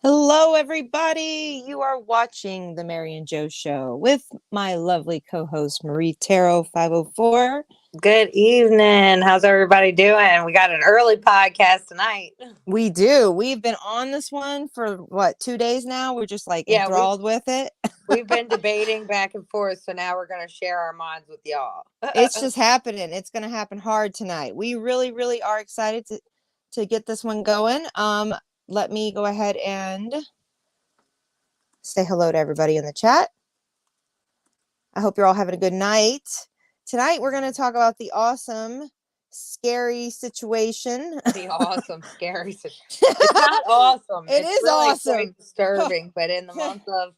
Hello, everybody. You are watching the Mary and Joe Show with my lovely co-host Marie Tarot 504. Good evening. How's everybody doing? We got an early podcast tonight. We do. We've been on this one for what, 2 days now? We're just like Yeah, enthralled with it. we've been debating back and forth, so now we're gonna share our minds with y'all. It's just happening. It's going to happen hard tonight. We really, really are excited to get this one going. Let me go ahead and say hello to everybody in the chat. I hope you're all having a good night. Tonight, we're going to talk about the awesome, scary situation. The awesome, scary situation. It's not awesome. It It's is really awesome. quite disturbing. But in the month of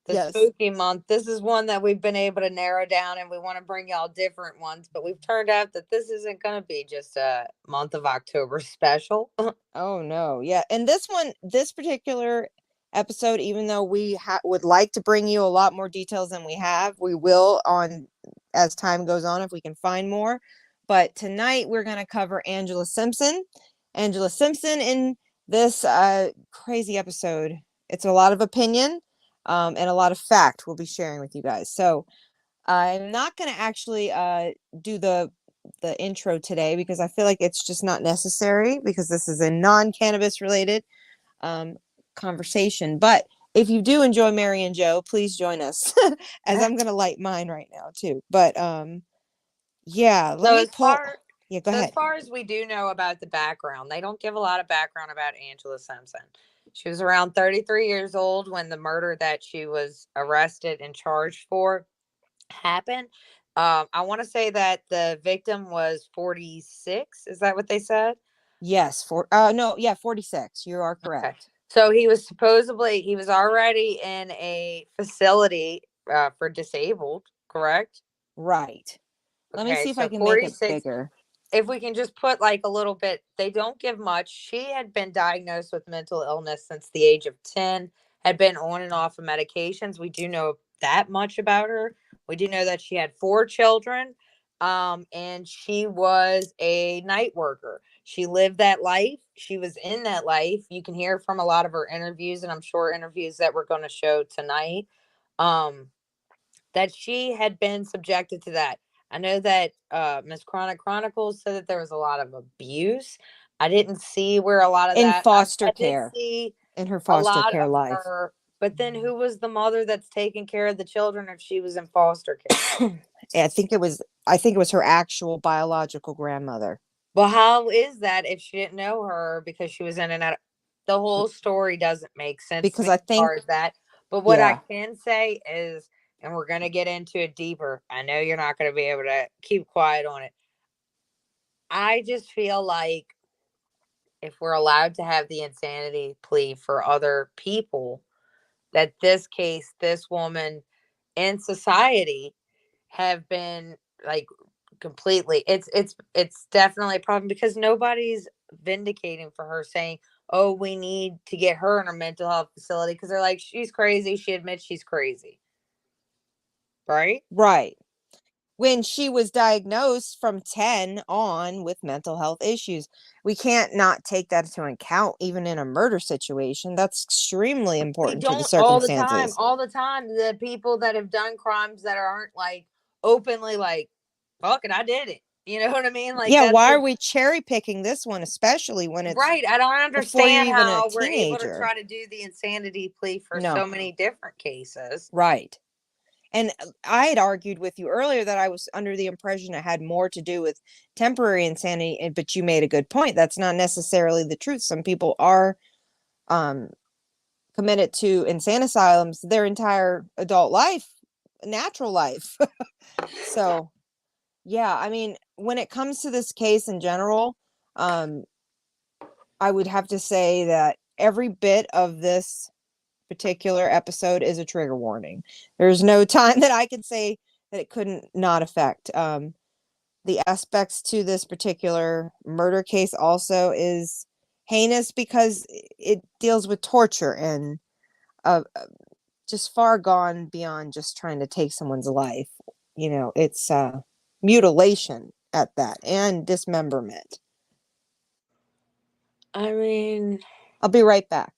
the Yes. spooky month, this is one that we've been able to narrow down, and we want to bring y'all different ones. But we've turned out that this isn't going to be just a month of October special. Oh, no. Yeah. And this particular episode, even though we would like to bring you a lot more details than we have, we will on as time goes on if we can find more. But tonight we're going to cover Angela Simpson. Angela Simpson in this crazy episode. It's a lot of opinion and a lot of fact we'll be sharing with you guys. So I'm not going to actually do the intro today because I feel like it's just not necessary because this is a non-cannabis related conversation. But if you do enjoy Mary and Joe, please join us as I'm going to light mine right now too. But yeah, let So me as pull. far Yeah, go so as ahead. far as we do know about the background, they don't give a lot of background about Angela Simpson. She was around 33 years old when the murder that she was arrested and charged for happened. I want to say that the victim was 46. Is that what they said? Yes, no, yeah, 46. You are Okay. correct. So he was already in a facility for disabled, correct? Right. Let me Okay, see if I so can make it 46. bigger. If we can just put like a little bit, they don't give much. She had been diagnosed with mental illness since the age of 10, had been on and off of medications. We do know that much about her. We do know that she had 4 children, and she was a night worker. She lived that life. She was in that life. You can hear from a lot of her interviews, and I'm sure interviews that we're going to show tonight. Um, that she had been subjected to that. I know that MsChronicChronicles said that there was a lot of abuse. I didn't see where a lot of In that. foster I did care, see in her a foster lot care of life. her, but then who was the mother that's taking care of the children if she was in foster care? I think it was her actual biological grandmother. Well, how is that if she didn't know her because she was in and out? The whole story doesn't make sense to Because me I as think, far as that. But what I yeah, can say is, and we're going to get into it deeper. I know you're not going to be able to keep quiet on it. I just feel like if we're allowed to have the insanity plea for other people, that this case, this woman in society have been like completely it's definitely a problem because nobody's vindicating for her saying, oh, we need to get her in a mental health facility because they're like, she's crazy, she admits she's crazy, right? right. When she was diagnosed from 10 on with mental health issues. We can't not take that into account, even in a murder situation. That's extremely They important to the don't circumstances. all the time the people that have done crimes that aren't like openly like, fuck it, I did it, you know what I mean? Like Yeah, that's why are the we cherry picking this one, especially when it's right. I don't before you're understand even a how we're able to teenager? try to do the insanity plea for No, so many different cases. right. And I had argued with you earlier that I was under the impression it had more to do with temporary insanity, but you made a good point. That's not necessarily the truth. Some people are um, committed to insane asylums their entire adult life, natural life. So, yeah, I mean, when it comes to this case in general, um, I would have to say that every bit of this particular episode is a trigger warning. There's no time that I can say that it couldn't not affect. The aspects to this particular murder case also is heinous because it deals with torture and just far gone beyond just trying to take someone's life. It's mutilation at that and dismemberment. I mean, I'll be right back.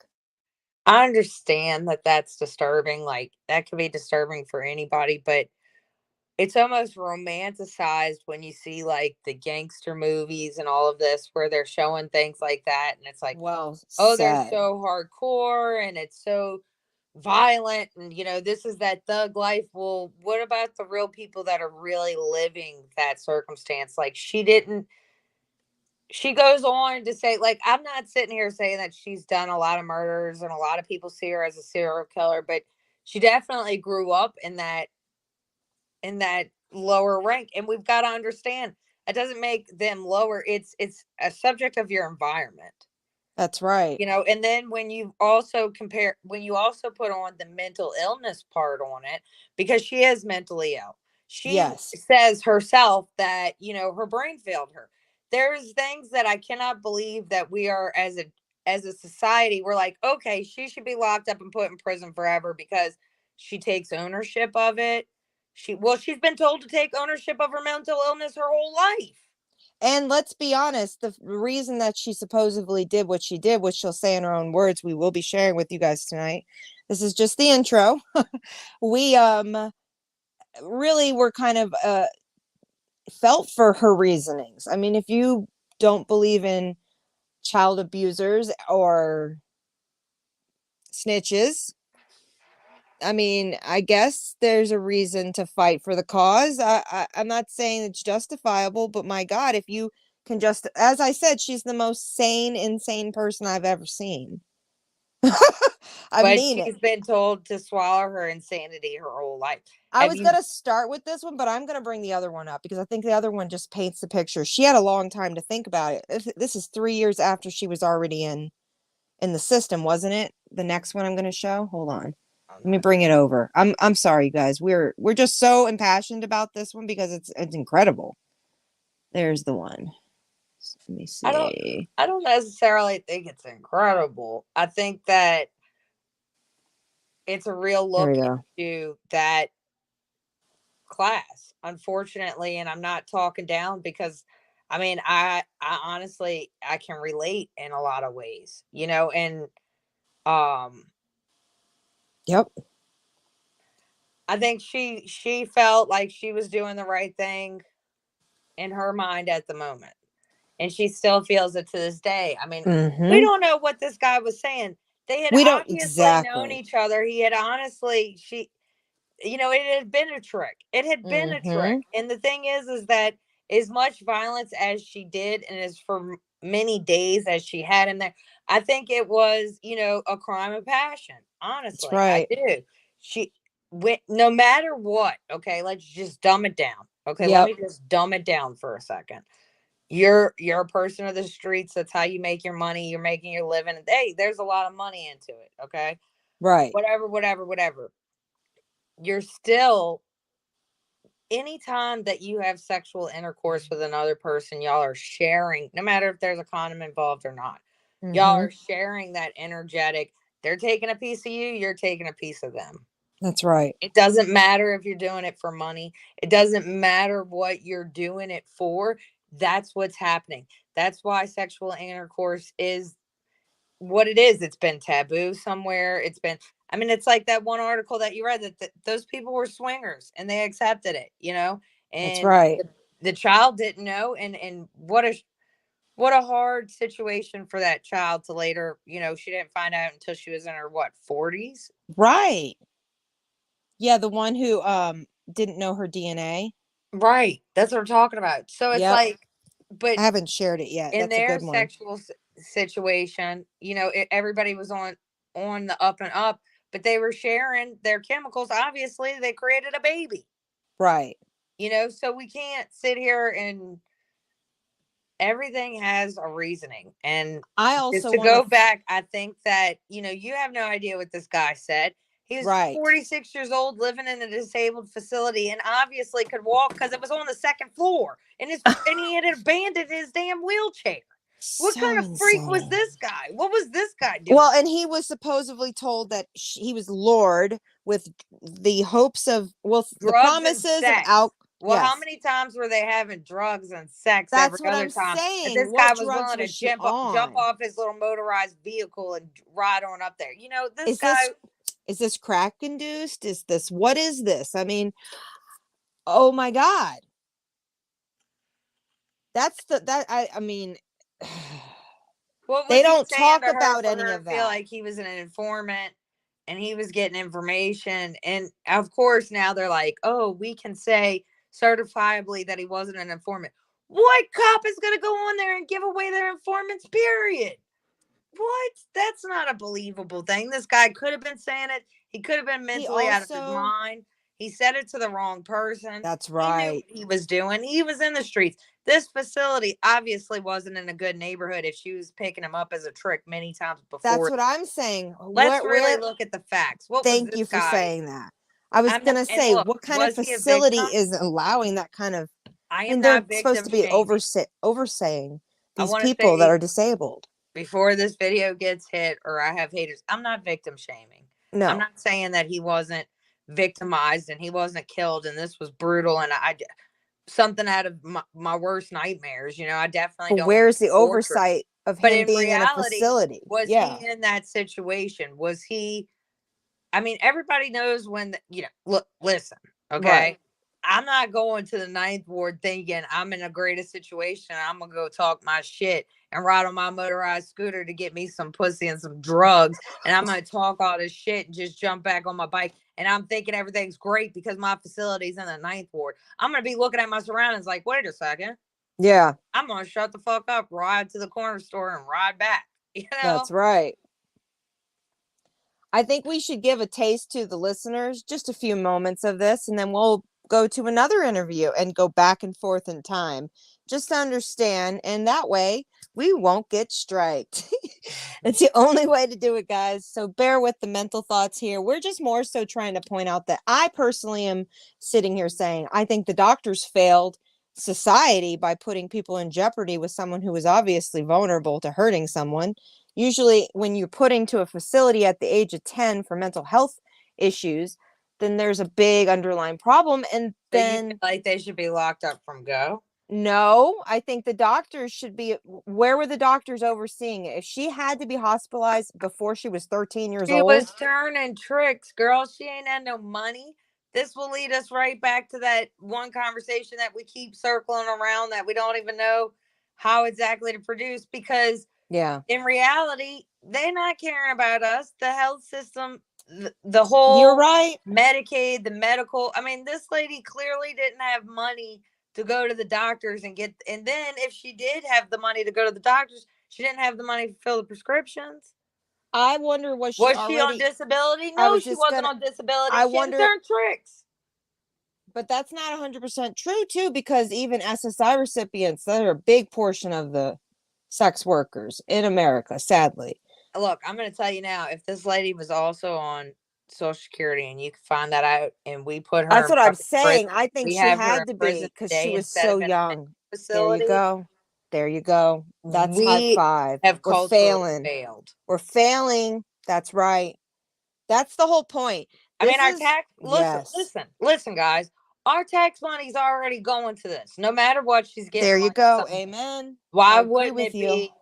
I understand that that's disturbing. Like, that could be disturbing for anybody, but it's almost romanticized when you see like the gangster movies and all of this where they're showing things like that. And it's like, Well oh, they're said. so hardcore and it's so violent. And, this is that thug life. Well, what about the real people that are really living that circumstance? Like, she goes on to say, like, I'm not sitting here saying that she's done a lot of murders and a lot of people see her as a serial killer, but she definitely grew up in that lower rank. And we've got to understand it doesn't make them lower. It's a subject of your environment. That's right. And then when you also put on the mental illness part on it, because she is mentally ill, she Yes. says herself that, her brain failed her. There's things that I cannot believe that we are as a society, we're like, okay, she should be locked up and put in prison forever because she takes ownership of it. She's been told to take ownership of her mental illness her whole life. And let's be honest, the reason that she supposedly did what she did, which she'll say in her own words, we will be sharing with you guys tonight. This is just the intro. We really were kind of felt for her reasonings. I mean, if you don't believe in child abusers or snitches, I mean, I guess there's a reason to fight for the cause. I'm not saying it's justifiable, but my God, if you can just, as I said, she's the most sane, insane person I've ever seen. I But mean it. she's been told to swallow her insanity her whole life. I Have was you going to start with this one, but I'm going to bring the other one up because I think the other one just paints the picture. She had a long time to think about it. This is 3 years after she was already in the system, wasn't it? The next one I'm going to show. Hold on. I'm Let me not bring it over. I'm sorry, you guys. We're just so impassioned about this one because it's incredible. There's the one. Let me I don't see. I don't necessarily think it's incredible. I think that it's a real There look we go. into that class, unfortunately, and I'm not talking down because I mean, I honestly I can relate in a lot of ways, and um Yep. I think she felt like she was doing the right thing in her mind at the moment. And she still feels it to this day. I mean, we Mm-hmm. don't know what this guy was saying. They had We don't obviously known exactly. each other. He had honestly, it had been a trick. It had been a trick. Mm-hmm. And the thing is that as much violence as she did, and as for many days as she had him there, I think it was, a crime of passion. That's Honestly, I right. do. She went, no matter what. Okay, let's just dumb it down. Okay, let Yep. me just dumb it down for a second. You're a person of the streets. That's how you make your money. You're making your living. Hey, there's a lot of money into it. Okay. Right. Whatever, whatever, whatever. You're still, anytime that you have sexual intercourse with another person, y'all are sharing, no matter if there's a condom involved or not. Y'all Mm-hmm. are sharing that energetic. They're taking a piece of you, you're taking a piece of them. That's right. It doesn't matter if you're doing it for money. It doesn't matter what you're doing it for. That's what's happening. That's why sexual intercourse is what it is. It's been taboo somewhere. I mean, it's like that one article that you read that those people were swingers and they accepted it, That's and right. the child didn't know. And what a hard situation for that child to later, she didn't find out until she was in her, what, 40s? Right. Yeah, the one who didn't know her DNA. Right. That's what I'm talking about. So it's Yep. like, but I haven't shared it yet. in That's a their good one. sexual situation, everybody was on the up and up, but they were sharing their chemicals. Obviously, they created a baby. Right. So we can't sit here and everything has a reasoning. And I just also to want to go back, I think that, you have no idea what this guy said. He was right. 46 years old, living in a disabled facility, and obviously could walk because it was on the second floor. And he had abandoned his damn wheelchair. What kind So of freak was insane. this guy? What was this guy doing? Well, and he was supposedly told that he was lured with the hopes of, well, the Drugs and promises of sex. Well, how Yes. many times were they having drugs and sex That's every what other I'm time that saying. this guy What was drugs willing to was she jump on? off his little motorized vehicle and ride on up there? You know, this Is guy. this crack induced? What is this? I mean, oh my God. I mean, What they was he don't saying talk to her about for any her of to feel that. like he was an informant and he was getting information? And of course, now they're like, oh, we can say certifiably that he wasn't an informant. What cop is going to go on there and give away their informants, period? What? That's not a believable thing. This guy could have been saying it. He could have been He mentally out of his also, mind. He said it to the wrong person. that's He knew right. what he was doing. He was in the streets. This facility obviously wasn't in a good neighborhood if she was picking him up as a trick many times That's before. what I'm saying. Let's really Where, look at the facts. What was thank this you for guy? saying that. I was I'm not, going to and say, look, what kind of was he a facility victim? is allowing that kind of, I I am mean, they're not supposed victim to be shaming. overseeing I these want to people that say are disabled. before this video gets hit or I have haters, I'm not victim shaming. I'm No. not saying that he wasn't victimized and he wasn't killed and this was brutal and I something out of my worst nightmares. You know, I definitely But don't want where's the torture. oversight of But him in being in a reality, facility? was Yeah, he in that situation? Was he? I mean, everybody knows when, look, listen, right. okay? I'm not going to the ninth ward thinking I'm in a greatest situation. I'm going to go talk my shit and ride on my motorized scooter to get me some pussy and some drugs. And I'm going to talk all this shit and just jump back on my bike. And I'm thinking everything's great because my facility's in the ninth ward. I'm going to be looking at my surroundings like, wait a second. Yeah, I'm going to shut the fuck up, ride to the corner store and ride back. You know? that's right. I think we should give a taste to the listeners, just a few moments of this, and then we'll go to another interview and go back and forth in time just to understand. And that way we won't get striked. It's the only way to do it, guys. So bear with the mental thoughts here. We're just more so trying to point out that I personally am sitting here saying I think the doctors failed society by putting people in jeopardy with someone who was obviously vulnerable to hurting someone. Usually when you're put into a facility at the age of 10 for mental health issues, then there's a big underlying problem. And So you feel then, like they should be locked up from go? no, I think the doctors should be, where were the doctors overseeing it? If she had to be hospitalized before she was 13 years She old, was turning tricks, girl. She ain't had no money. This will lead us right back to that one conversation that we keep circling around that we don't even know how exactly to produce because yeah, in reality, they're not caring about us. The health system, the you're whole right. Medicaid, the medical. I mean, this lady clearly didn't have money to go to the doctors and get. And then if she did have the money to go to the doctors, she didn't have the money to fill the prescriptions. I wonder, was she Was she on already, disability? I No, was she just wasn't gonna, on disability. I She had wonder, turned tricks. but that's not 100% true too, because even SSI recipients, they're a big portion of the sex workers in America, sadly. Look, I'm going to tell you now, if this lady was also on Social Security and you can find that out and we put her That's in what I'm fucking prison, saying. I think we she have her in had to prison be because she today was instead so of in a mental young. There you facility, go. There you go. That's high we five. have We're culturally failing. failed. We're failing. That's right. That's the whole point. I mean, This our is, tax, yes. listen, guys, our tax money's already going to this, no matter what she's getting There you money go. somewhere. Amen. I Why agree wouldn't with it you. be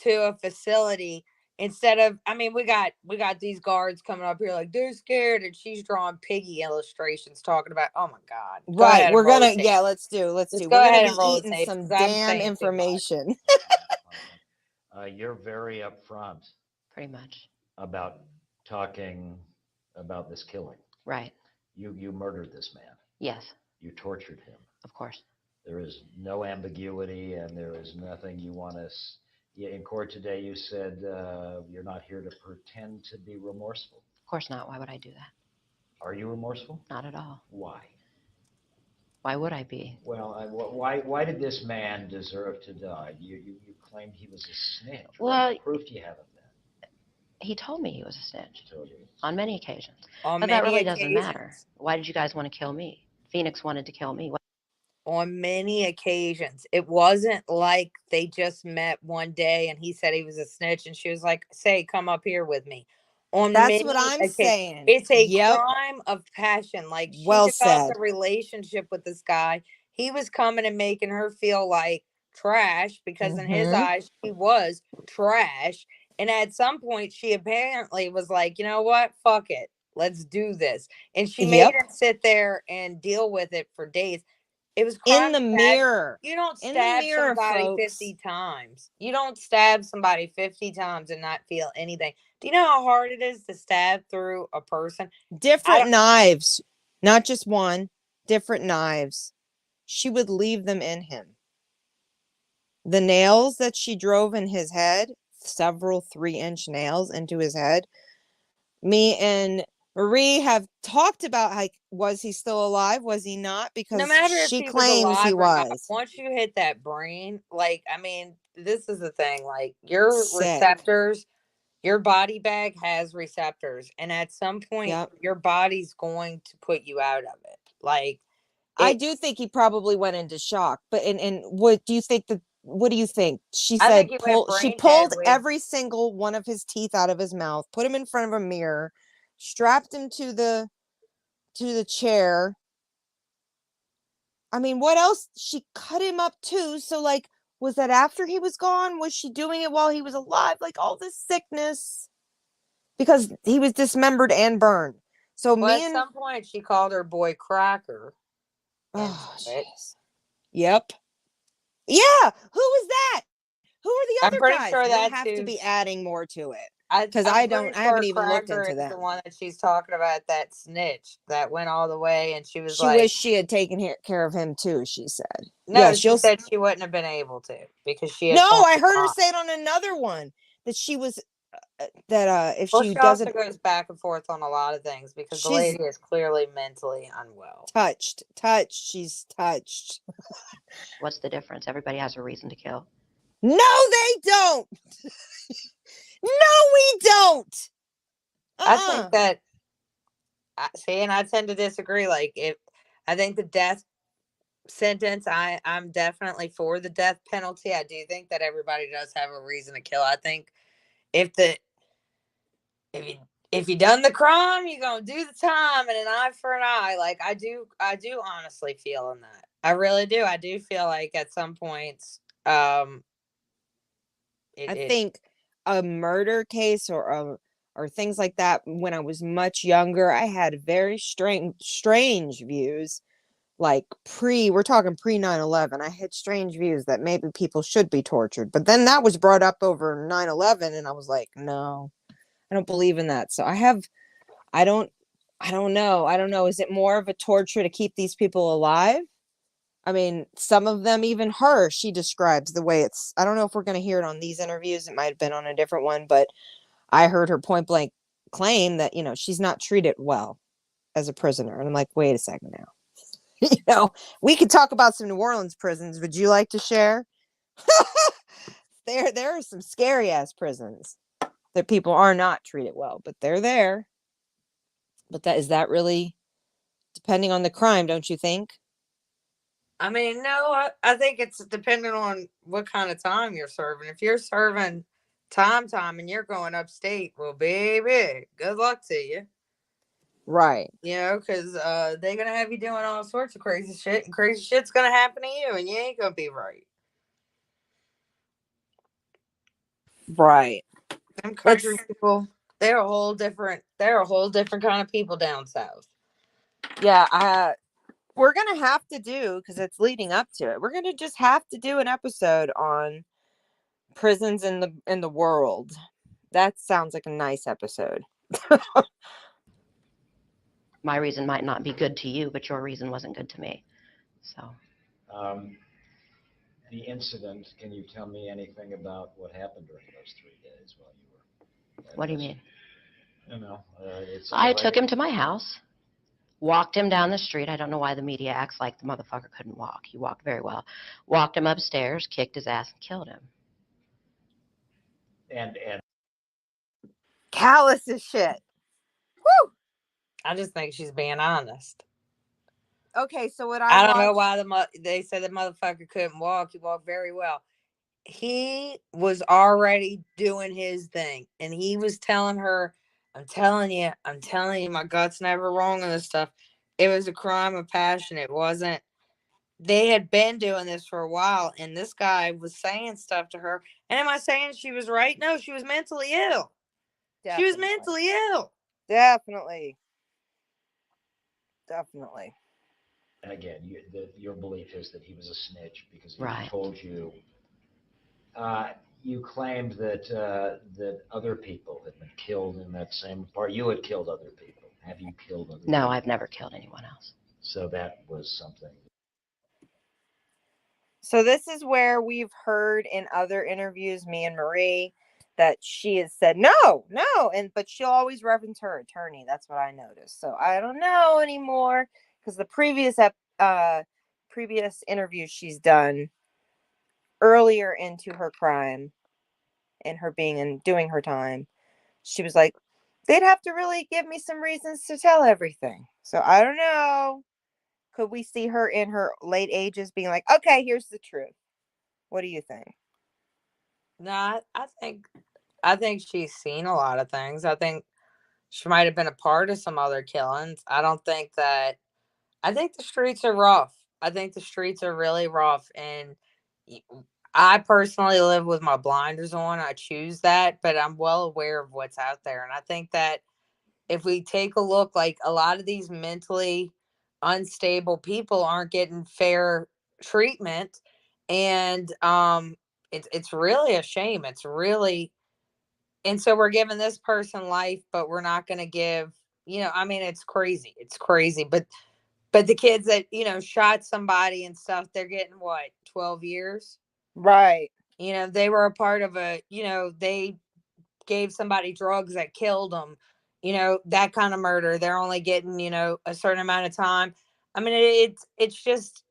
to a facility instead of, I mean, we got these guards coming up here like they're scared and she's drawing piggy illustrations talking about, oh my God. Go Right. ahead and We're roll the gonna, tape. yeah, let's do. Just We're go gonna ahead be and roll the eating tape because some I'm damn saying too much. information. You're very upfront Pretty much. about talking about this killing. Right. You murdered this man. Yes, You tortured him. of course. There is no ambiguity, and there is nothing you want to. In court today, you said you're not here to pretend to be remorseful. Of course not. Why would I do that? Are you remorseful? Not at all. Why? Why would I be? Well, why did this man deserve to die? You claimed he was a snitch. Well, what proof do you have of that? He told me he was a snitch Told you. on many occasions. On But that many really doesn't matter. occasions. Why did you guys want to kill me? Phoenix wanted to kill me. On many occasions. It wasn't like they just met one day and he said he was a snitch and she was like, say, come up here with me. on That's many what I'm occasions. saying. It's a Yep. crime of passion. Like, she Well developed said. a relationship with this guy. He was coming and making her feel like trash because in his Mm-hmm. eyes she was trash. And at some point she apparently was like, you know what? Fuck it. Let's do this. And she made Yep. him sit there and deal with it for days. It was crime In the of passion. mirror. You don't In the stab mirror, somebody folks. 50 times. You don't stab somebody 50 times and not feel anything. Do you know how hard it is to stab through a person? Different knives. Not just one. Different knives. She would leave them in him. The nails that she drove in his head, several 3-inch nails into his head. Me and Marie have talked about, like, was he still alive? Was he not? No Because matter if she he was claims he alive or not, was. once you hit that brain, like, I mean, this is the thing, like, your Sick. receptors, your body bag has receptors, and at some point, Yep. your body's going to put you out of it. Like, I do think he probably went into shock. But and what do you think what do you think? She I said think he went she brain dead pulled with. every single one of his teeth out of his mouth, put him in front of a mirror, strapped him to the chair. I mean, what else? She cut him up too. So, like, was that after he was gone? Was she doing it while he was alive? Like, all this sickness, because he was dismembered and burned. So Well, me at and some point, she called her boy Cracker into oh, it. jeez. Yep. Yeah. Who was that? Who are the I'm other pretty guys? sure We'll that's have to be who's. adding more to it because I'm pretty I haven't sure even looked Cracker into is the them. one that she's talking about, that snitch that went all the way, and she was She like, wished she had taken care of him too. She said, "Yeah, no, she said she wouldn't have been able to because she had No, formed I a heard her bond. say it on another one that she was if Well, she she also doesn't, goes back and forth on a lot of things because the she's lady is clearly mentally unwell. touched. She's touched. What's the difference? Everybody has a reason to kill. No, they don't. No, we don't. I think that, see, and I tend to disagree. Like, if I think the death sentence, I'm definitely for the death penalty. I do think that everybody does have a reason to kill. I think if the if you if you done the crime, you're gonna do the time, and an eye for an eye. Like, I do honestly feel in that. I really do. I do feel like at some points, I think a murder case or things like that. When I was much younger, I had very strange views. Like we're talking pre 9/11. I had strange views that maybe people should be tortured. But then that was brought up over 9/11, and I was like, no, I don't believe in that. So I don't know. I don't know. Is it more of a torture to keep these people alive? I mean, some of them, even her, she describes the way it's. I don't know if we're going to hear it on these interviews. It might have been on a different one, but I heard her point blank claim that, she's not treated well as a prisoner. And I'm like, wait a second now. We could talk about some New Orleans prisons. Would you like to share? There are some scary ass prisons that people are not treated well, but they're there. But is that really depending on the crime, don't you think? I mean, no, I think it's dependent on what kind of time you're serving. If you're serving time and you're going upstate, well, baby, good luck to you. Right. Because they're going to have you doing all sorts of crazy shit, and crazy shit's going to happen to you, and you ain't going to be right. Right. Them country people, they're a whole different kind of people down south. Yeah, we're gonna have to do, because it's leading up to it. We're gonna just have to do an episode on prisons in the world. That sounds like a nice episode. My reason might not be good to you, but your reason wasn't good to me. So The incident, can you tell me anything about what happened during those 3 days while you were? what do you mean? I took him to my house, walked him down the street. I don't know why the media acts like the motherfucker couldn't walk. He walked very well. Walked him upstairs, kicked his ass, and killed him. And Callous as shit. Woo! I just think she's being honest. Okay, so what I don't know why they said the motherfucker couldn't walk. He walked very well. He was already doing his thing, and he was telling her I'm telling you, my gut's never wrong on this stuff. It was a crime of passion. It wasn't. They had been doing this for a while, and this guy was saying stuff to her. And am I saying she was right? No, she was mentally ill. She was Definitely. mentally ill. Definitely. Definitely. And again, your belief is that he was a snitch because he Right. told you. You claimed that that other people had been killed in that same part. You had killed other people. Have you killed other people? No, I've never killed anyone else. So that was something. So this is where we've heard in other interviews, me and Marie, that she has said no, but she'll always reference her attorney. That's what I noticed. So I don't know anymore because the previous interviews she's done earlier into her crime and her being and doing her time, she was like, they'd have to really give me some reasons to tell everything. So I don't know. Could we see her in her late ages being like, okay, here's the truth? What do you think? No, I think she's seen a lot of things. I think she might have been a part of some other killings. I think the streets are rough. I think the streets are really rough. And I personally live with my blinders on. I choose that, but I'm well aware of what's out there. And I think that if we take a look, like a lot of these mentally unstable people aren't getting fair treatment. And it's really a shame. It's really, and so we're giving this person life, but we're not going to give, I mean, it's crazy. It's crazy. But the kids that, shot somebody and stuff, they're getting what, 12 years? Right. They were a part of they gave somebody drugs that killed them, that kind of murder. They're only getting, a certain amount of time. I mean, it's just,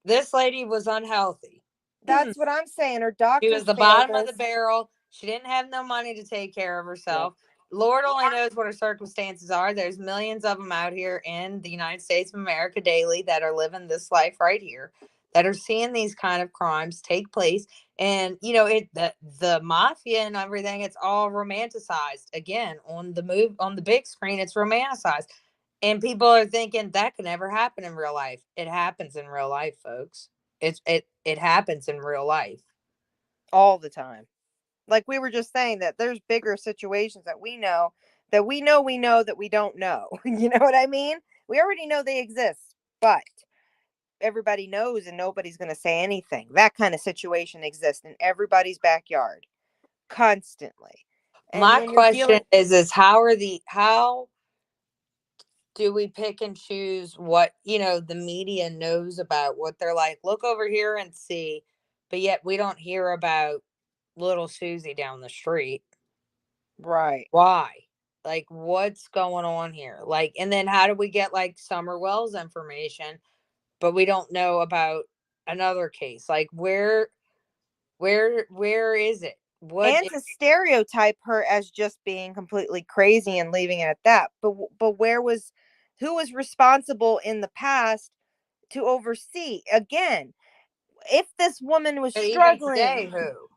this lady was unhealthy. That's what I'm saying. Her She doctors was the failed bottom of the us. barrel. She didn't have no money to take care of herself. Lord only knows what her circumstances are. There's millions of them out here in the United States of America daily that are living this life right here, that are seeing these kind of crimes take place. And the mafia and everything, it's all romanticized. Again, on the big screen, it's romanticized. And people are thinking that could never happen in real life. It happens in real life, folks. It happens in real life. All the time. Like we were just saying that there's bigger situations that we know that we know that we don't know. You know what I mean? We already know they exist, but everybody knows and nobody's going to say anything. That kind of situation exists in everybody's backyard constantly. And My when you're question dealing, is how do we pick and choose what, the media knows about, what they're like, look over here and see, but yet we don't hear about little Susie down the street. right. Why? Like, what's going on here? Like, and then how do we get like Summer Wells information, but we don't know about another case? Like, where is it? And to stereotype her as just being completely crazy and leaving it at that. But who was responsible in the past to oversee? Again, if this woman was even today, struggling, who?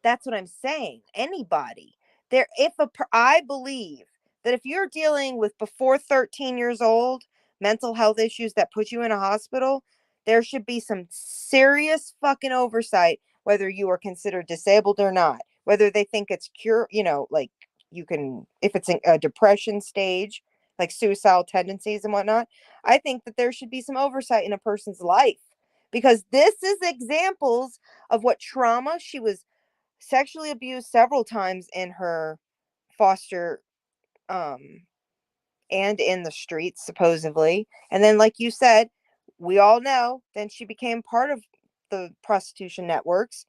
that's what I'm saying. Anybody. I believe that if you're dealing with before 13 years old mental health issues that put you in a hospital, there should be some serious fucking oversight, whether you are considered disabled or not, whether they think it's like you can, if it's a depression stage, like suicidal tendencies and whatnot. I think that there should be some oversight in a person's life because this is examples of what trauma. She was sexually abused several times in her foster um and in the streets supposedly, and then like you said, we all know, then she became part of the prostitution networks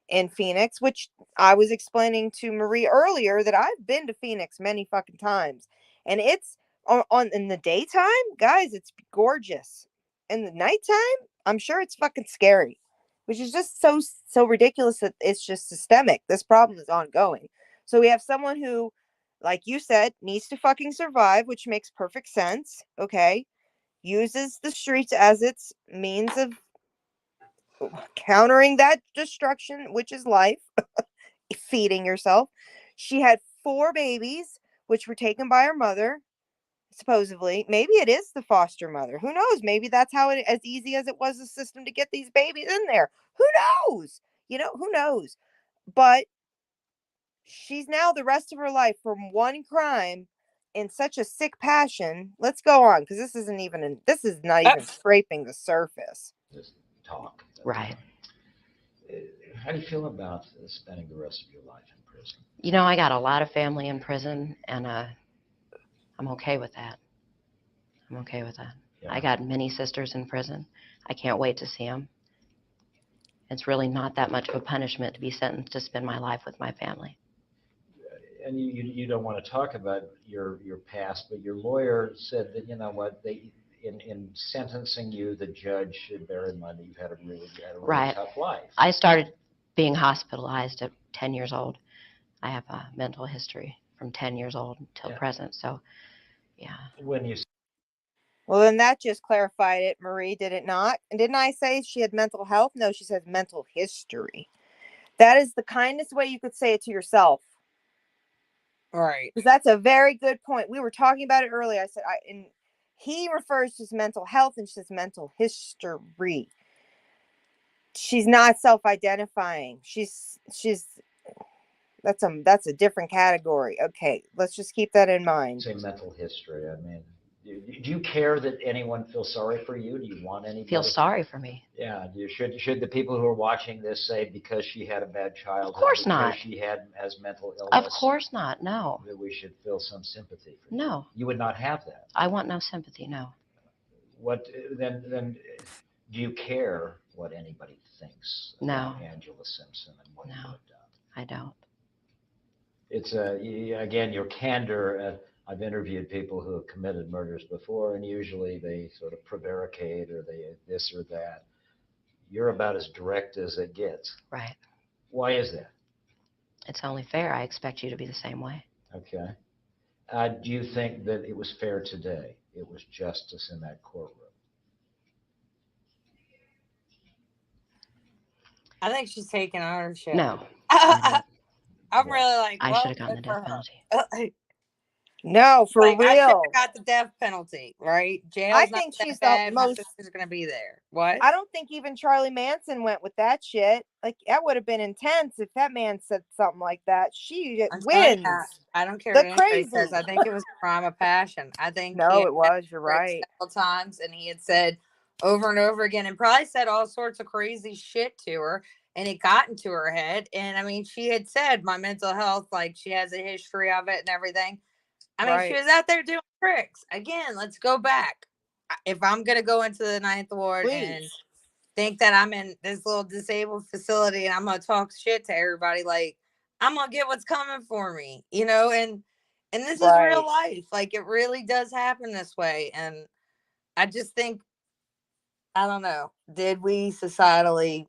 in Phoenix, which I was explaining to Marie earlier that I've been to Phoenix many fucking times, and it's on in the daytime, guys, it's gorgeous. In the nighttime, I'm sure it's fucking scary, which is just so ridiculous that it's just systemic. This problem is ongoing. So we have someone who, like you said, needs to fucking survive, which makes perfect sense. Okay, uses the streets as its means of countering that destruction, which is life, feeding yourself. She had 4 babies which were taken by her mother, supposedly. Maybe it is the foster mother. Who knows? Maybe that's how it, as easy as it was a system to get these babies in there. Who knows? Who knows? But she's now the rest of her life from one crime in such a sick passion. Let's go on, because this is not even scraping the surface. This talk. Right. How do you feel about spending the rest of your life in prison? I got a lot of family in prison, and I'm okay with that. I'm okay with that. Yeah. I got many sisters in prison. I can't wait to see them. It's really not that much of a punishment to be sentenced to spend my life with my family. And you don't want to talk about your past, but your lawyer said that, in sentencing you, the judge should bear in mind that you had a really Right. tough life. I started being hospitalized at 10 years old. I have a mental history from 10 years old until present. So, yeah. Well, then that just clarified it, Marie, did it not? And didn't I say she had mental health? No, she said mental history. That is the kindest way you could say it to yourself. Right. Because that's a very good point. We were talking about it earlier. I said, and he refers to his mental health, and she says mental history. She's not self-identifying. That's a different category. Okay, let's just keep that in mind. Say mental history. I mean, do you care that anyone feels sorry for you? Do you want anybody Feel sorry for me? Yeah. Should the people who are watching this say because she had a bad childhood, Of course not. Because she has mental illness? Of course not. No. That we should feel some sympathy for you? No. You would not have that. I want no sympathy. No. What then? Do you care what anybody thinks about Angela Simpson and what you have done? I don't. It's again, your candor. I've interviewed people who have committed murders before, and usually they sort of prevaricate or they this or that. You're about as direct as it gets. Right. Why is that? It's only fair. I expect you to be the same way. Okay. Do you think that it was fair today? It was justice in that courtroom? I think she's taking ownership. No. I'm really like, I well, should have gotten the death penalty. No, for I should real. have got the death penalty, right? Jail's I not think that she's bad. the My most. sister's gonna be there. What? I don't think even Charlie Manson went with that shit. Like, that would have been intense if that man said something like that. She wins. I don't care The what anybody crazy. says. I think it was a crime of passion. I think No, it was. You're right. Several times, and he had said over and over again, and probably said all sorts of crazy shit to her, and it got into her head. And I mean, she had said my mental health, like she has a history of it and everything. I mean, she was out there doing tricks. Again, let's go back. If I'm going to go into the Ninth Ward and think that I'm in this little disabled facility and I'm going to talk shit to everybody, like, I'm going to get what's coming for me, and this is real life. Like, it really does happen this way. And I just think, I don't know, did we societally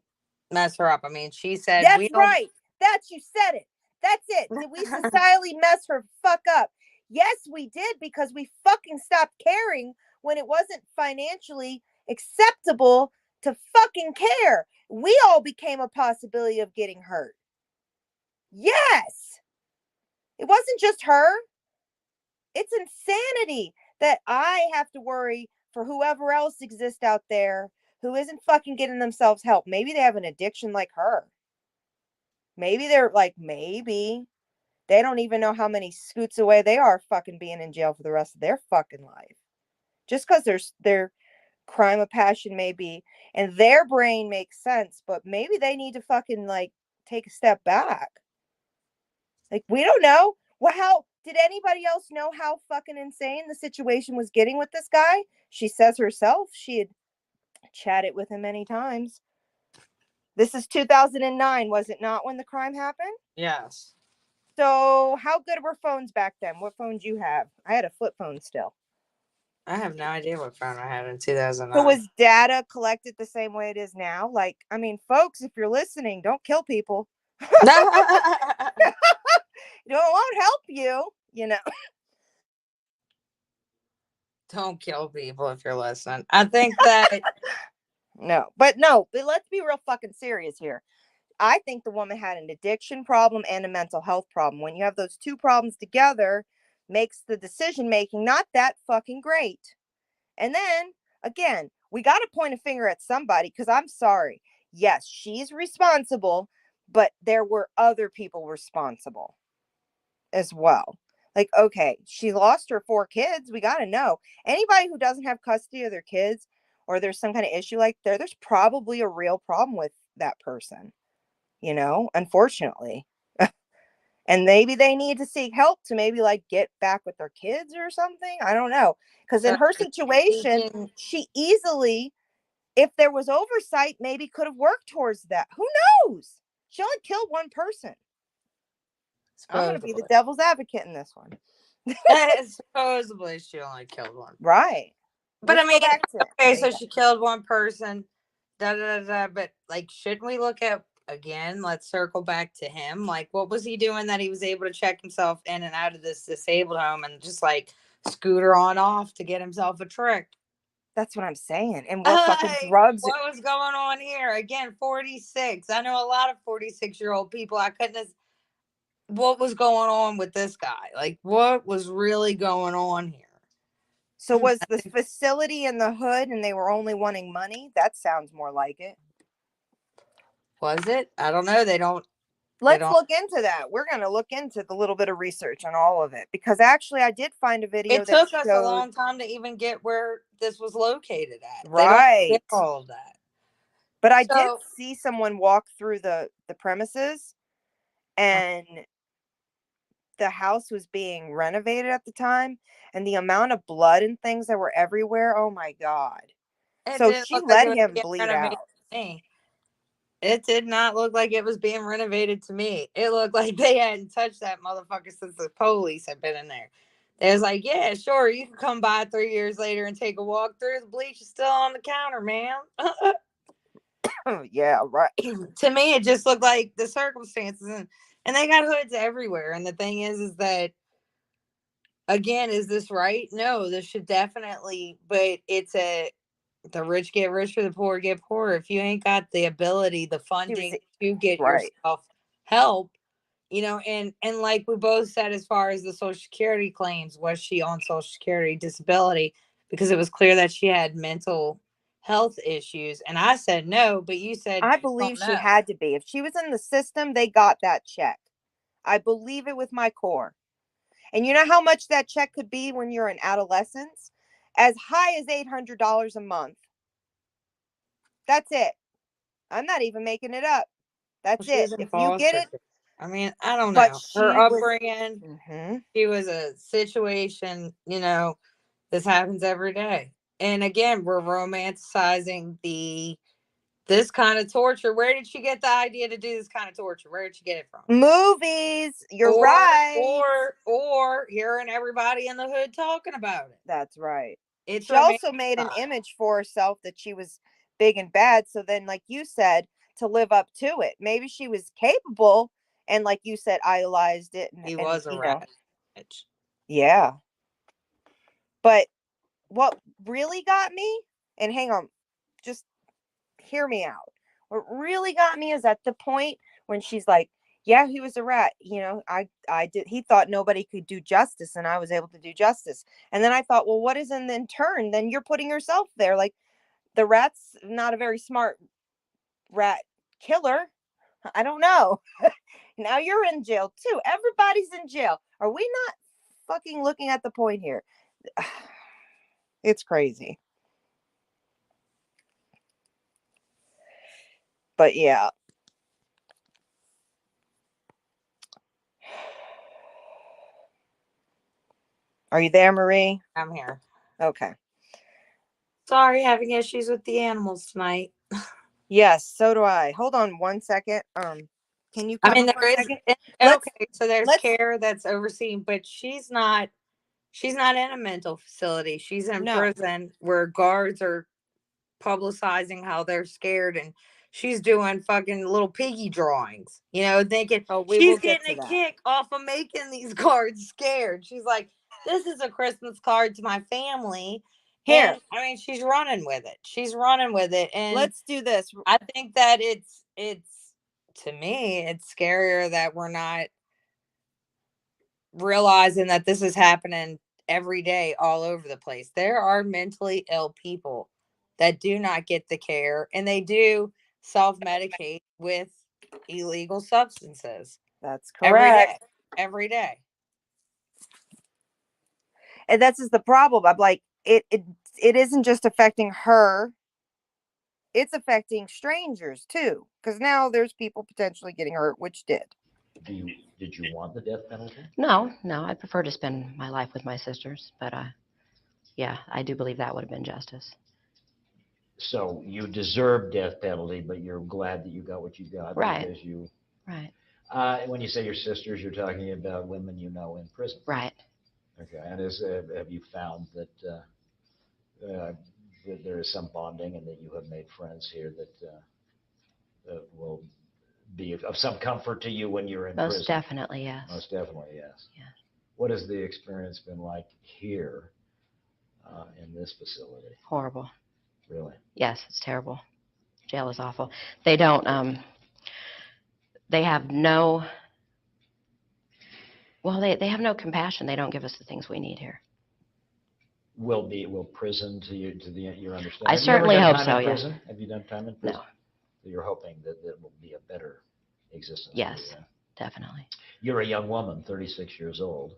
mess her up? I mean, she said, that's right. You said it. That's it. Did we societally mess her fuck up? Yes, we did, because we fucking stopped caring when it wasn't financially acceptable to fucking care. We all became a possibility of getting hurt. Yes. It wasn't just her. It's insanity that I have to worry for whoever else exists out there who isn't fucking getting themselves help. Maybe they have an addiction like her. Maybe they're like, maybe. They don't even know how many scoots away they are fucking being in jail for the rest of their fucking life. Just because their crime of passion may be, and their brain makes sense, but maybe they need to fucking like take a step back. Like, we don't know. Well, how did anybody else know how fucking insane the situation was getting with this guy? She says herself she had chatted with him many times. This is 2009, was it not, when the crime happened? Yes. So how good were phones back then? What phones you have? I had a flip phone still. I have no idea what phone I had in 2009. So was data collected the same way it is now? Like, I mean, folks, if you're listening, don't kill people. It won't help you, Don't kill people if you're listening. I think that No, but let's be real fucking serious here. I think the woman had an addiction problem and a mental health problem. When you have those two problems together, makes the decision making not that fucking great. And then again, we got to point a finger at somebody, because I'm sorry. Yes, she's responsible, but there were other people responsible as well. Like, okay, she lost her 4 kids. We got to know. Anybody who doesn't have custody of their kids, or there's some kind of issue like there's probably a real problem with that person, unfortunately. And maybe they need to seek help to maybe like get back with their kids or something. I don't know. Because in So her are you situation, thinking she easily, if there was oversight, maybe could have worked towards that. Who knows? She only killed one person. I'm going to be the supposedly? devil's advocate in this one. Supposedly she only killed one. Right. But Let's I go mean, back to okay, so data. she killed one person, da da da da. But like, shouldn't we look at again? Let's circle back to him. Like, what was he doing that he was able to check himself in and out of this disabled home and just like scooter on off to get himself a trick? That's what I'm saying. And what fucking Like, drugs? what was going on here? Again, 46. I know a lot of 46-year-old people. I couldn't have. What was going on with this guy? Like, what was really going on here? So was the facility in the hood and they were only wanting money? That sounds more like it. Was it? I don't know. They don't. Let's look into that. We're going to look into the little bit of research on all of it, because actually I did find a video It that took us a showed. long time to even get where this was located at. They don't Right. get all of that. But I did So see someone walk through the premises, and the house was being renovated at the time, and the amount of blood and things that were everywhere, oh my God. it So didn't she look like it let was him being bleed renovated out. to me. It did not look like it was being renovated to me. It looked like they hadn't touched that motherfucker since the police had been in there. They was like, yeah, sure, you can come by 3 years later and take a walk through. The bleach is still on the counter, ma'am. Yeah, right. To me, it just looked like the circumstances, and they got hoods everywhere. And the thing is that, again, is this right? No, this should definitely, but the rich get richer, the poor get poorer. If you ain't got the ability, the She was funding to get right. yourself help, and like we both said, as far as the Social Security claims, was she on Social Security disability? Because it was clear that she had mental health issues. And I said no, but you said I you believe don't she know. had to be. If she was in the system, they got that check. I believe it with my core. And you know how much that check could be when you're in adolescence? As high as $800 a month. That's it. I'm not even making it up. Well, That's she it. was in If you get foster it, care. I mean, I don't but know. Her she was. upbringing, Mhm. she was a situation, this happens every day. And again, we're romanticizing this kind of torture. Where did she get the idea to do this kind of torture? Where did she get it from? Movies. You're Or right. or hearing everybody in the hood talking about it. That's right. It's She also made an romanticized. image for herself that she was big and bad. So then, like you said, to live up to it, maybe she was capable, and like you said, idolized it, He and was a rat. yeah. But what really got me, and hang on, just hear me out. What really got me is at the point when she's like, yeah, he was a rat. I did. He thought nobody could do justice, and I was able to do justice. And then I thought, well, what is in turn? Then you're putting yourself there. Like, the rat's not a very smart rat killer. I don't know. Now you're in jail too. Everybody's in jail. Are we not fucking looking at the point here? It's crazy. But yeah. Are you there, Marie? I'm here. Okay. Sorry, having issues with the animals tonight. Yes, so do I. Hold on one second. Can you I come mean, up one there is second? okay, so there's Let's care that's overseen, but she's not in a mental facility. She's in no. prison where guards are publicizing how they're scared, and she's doing fucking little piggy drawings, thinking Oh, we will she's get getting to a that. kick off of making these guards scared. She's like, this is a Christmas card to my family. Here, And I mean, she's running with it. She's running with it. And let's do this. I think that it's to me, it's scarier that we're not realizing that this is happening every day all over the place. There are mentally ill people that do not get the care, and they do self-medicate with illegal substances That's every correct. day. Every day. And that's just the problem. I'm like, it isn't just affecting her, it's affecting strangers too. Because now there's people potentially getting hurt, which did. Did you want the death penalty? No, I prefer to spend my life with my sisters, but yeah, I do believe that would have been justice. So you deserve death penalty, but you're glad that you got what you got. Right. Because you. Right. When you say your sisters, you're talking about women you know in prison. Right. Okay. And have you found that that there is some bonding and that you have made friends here that will be of some comfort to you when you're in prison? Most definitely, yes. Most definitely, yes. Yeah. What has the experience been like here in this facility? Horrible. Really? Yes, it's terrible. Jail is awful. They don't, they have no, well, they have no compassion. They don't give us the things we need here. Will prison to your understanding? I certainly hope so, yeah. Have you done time in prison? No. So you're hoping that it will be a better existence. Yes, for you, definitely. You're a young woman, 36 years old.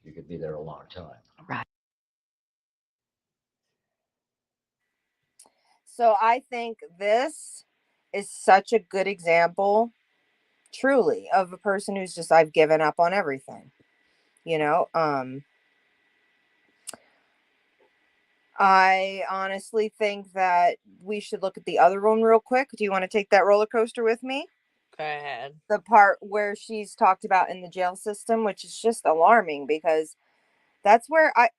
You could be there a long time. Right. So I think this is such a good example, truly, of a person who's just, I've given up on everything. You know, I honestly think that we should look at the other one real quick. Do you want to take that roller coaster with me? Go ahead. The part where she's talked about in the jail system, which is just alarming, because that's where I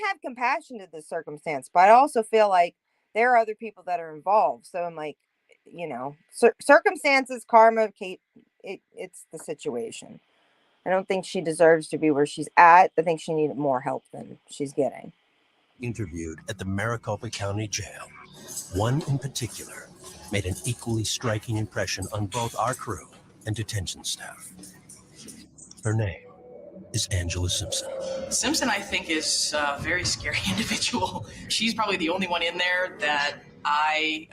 have compassion to this circumstance, but I also feel like there are other people that are involved. So I'm like, you know, circumstances, karma, Kate, it's the situation. I don't think she deserves to be where she's at. I think she needed more help than she's getting. Interviewed at the Maricopa County Jail. One in particular made an equally striking impression on both our crew and detention staff. Her name is Angela Simpson. Simpson, I think, is a very scary individual. She's probably the only one in there that I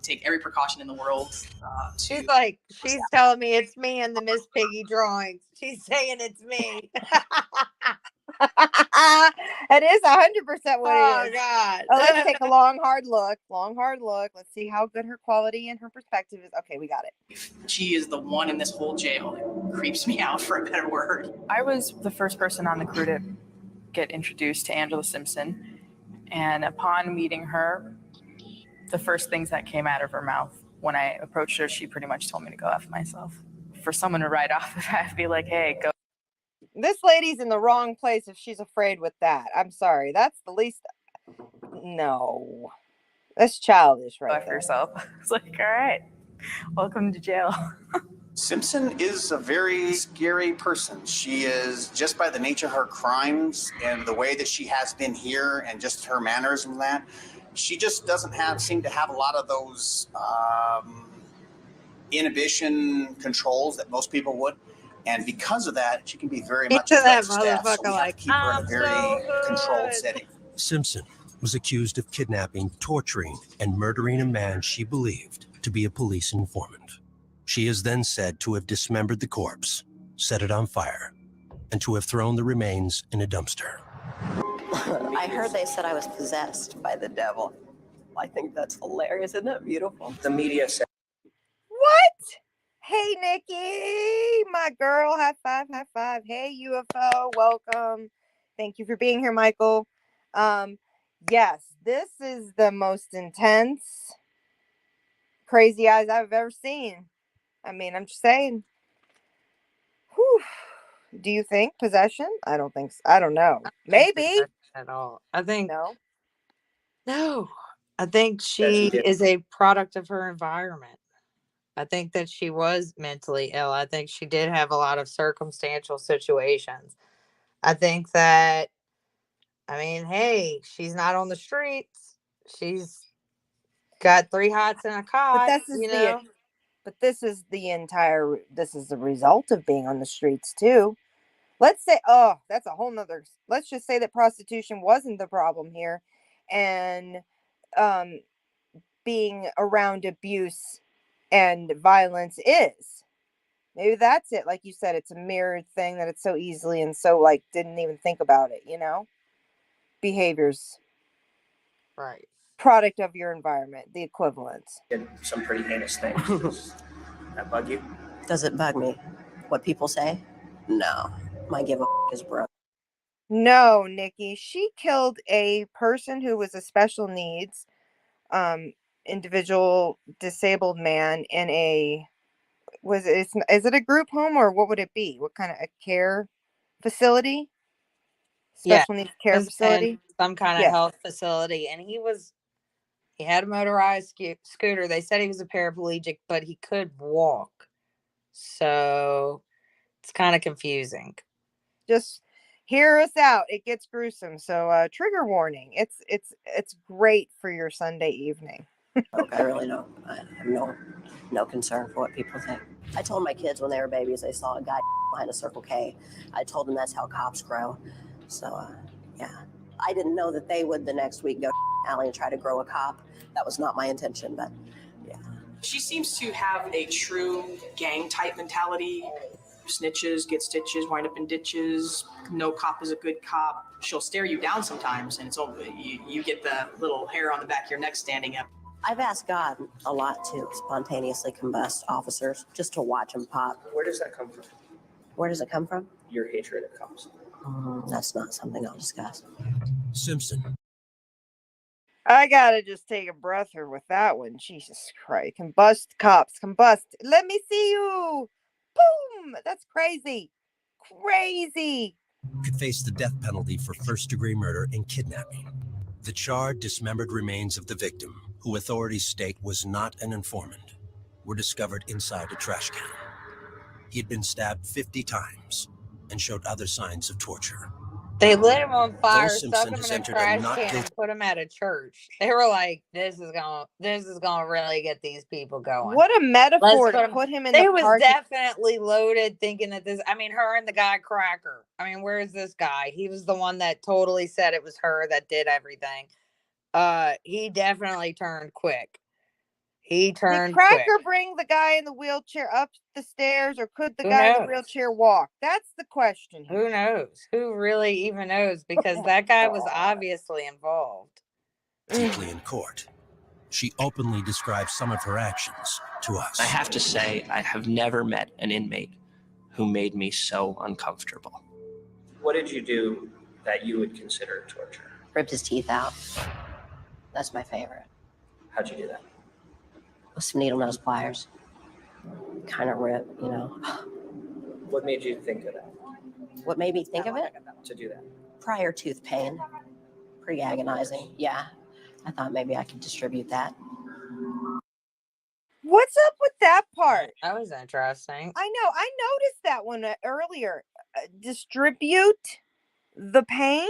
take every precaution in the world to. She's telling me it's me in the Miss Piggy drawings. She's saying it's me. It is 100% what it is. Oh God. Oh, let's take a long hard look. Let's see how good her quality and her perspective is. Okay, we got it. She is the one in this whole jail that creeps me out, for a better word. I was the first person on the crew to get introduced to Angela Simpson, and upon meeting her, the first things that came out of her mouth when I approached her, she pretty much told me to go F myself. For someone to write off the bat, be like, hey, go. This lady's in the wrong place if she's afraid with that. I'm sorry. That's the least. No. That's childish right F there. yourself. It's like, all right, welcome to jail. Simpson is a very scary person. She is, just by the nature of her crimes and the way that she has been here and just her manners and that, she just doesn't seem to have a lot of those inhibition controls that most people would. And because of that, she can be very much a threat to staff. So we have to keep her in a very controlled setting. Simpson was accused of kidnapping, torturing, and murdering a man she believed to be a police informant. She is then said to have dismembered the corpse, set it on fire, and to have thrown the remains in a dumpster. I heard they said I was possessed by the devil. I think that's hilarious. Isn't that beautiful? The media said. What? Hey, Nikki, my girl. High five, high five. Hey, UFO. Welcome. Thank you for being here, Michael. Yes, this is the most intense crazy eyes I've ever seen. I mean, I'm just saying. Whew. Do you think possession? I don't think so. I don't know. Maybe. At all. I think No. I think she is a product of her environment. I think that she was mentally ill. I think she did have a lot of circumstantial situations. I think that, I mean, hey, she's not on the streets. She's got 3 hots and a cot. But this is the result of being on the streets too. let's say, that's a whole nother, let's just say that prostitution wasn't the problem here, and um being around abuse and violence is. Maybe that's it. Like you said, it's a mirrored thing that it's so easily and so like didn't even think about it, behaviors, Right. product of your environment, the equivalent. Did some pretty heinous things. Does that bug you? Does it bug me? What people say? No. My give a is broke. No, Nikki, she killed a person who was a special needs individual disabled man in a, is it a group home, or what would it be? What kind of a care facility? Yeah. Special needs care Was in facility? some kind of Yes. health facility, and he had a motorized scooter. They said he was a paraplegic, but he could walk. So it's kind of confusing. Just hear us out. It gets gruesome. So trigger warning. It's great for your Sunday evening. I really don't. I have no concern for what people think. I told my kids when they were babies they saw a guy behind a Circle K. I told them that's how cops grow. So yeah, I didn't know that they would the next week go alley and try to grow a cop. That was not my intention, but yeah. She seems to have a true gang type mentality. Snitches get stitches, wind up in ditches. No cop is a good cop. She'll stare you down sometimes, and it's over. You get the little hair on the back of your neck standing up. I've asked God a lot to spontaneously combust officers just to watch them pop. Where does that come from? Where does it come from? Your hatred of cops. That's not something I'll discuss. Simpson. I gotta just take a breather with that one. Jesus Christ. Combust cops. Combust. Let me see you. Boom. That's crazy. Crazy. Could face the death penalty for first-degree murder and kidnapping. The charred, dismembered remains of the victim, who authorities state was not an informant, were discovered inside a trash can. He had been stabbed 50 times and showed other signs of torture. They lit him on fire, Simpson stuck him has in a entered a trash not can, guilty- and put him at a church. They were like, "This is gonna really get these people going." What a metaphor to Let's put him in They the was park. definitely loaded, thinking that this. I mean, her and the guy Cracker. I mean, where's this guy? He was the one that totally said it was her that did everything. He definitely turned quick. He Did turned Cracker quick. bring the guy in the wheelchair up the stairs, or could the Who guy in the knows? wheelchair walk? That's the question here. Who knows? Who really even knows? Because that guy was obviously involved. Deeply in court, she openly describes some of her actions to us. I have to say, I have never met an inmate who made me so uncomfortable. What did you do that you would consider torture? Ripped his teeth out. That's my favorite. How'd you do that? With some needle nose pliers. Kind of rip, What made you think of that, What made me think of it? to do that? Prior tooth pain. Pretty agonizing. Yeah. I thought maybe I could distribute that. What's up with that part? That was interesting. I know. I noticed that one earlier. Distribute the pain?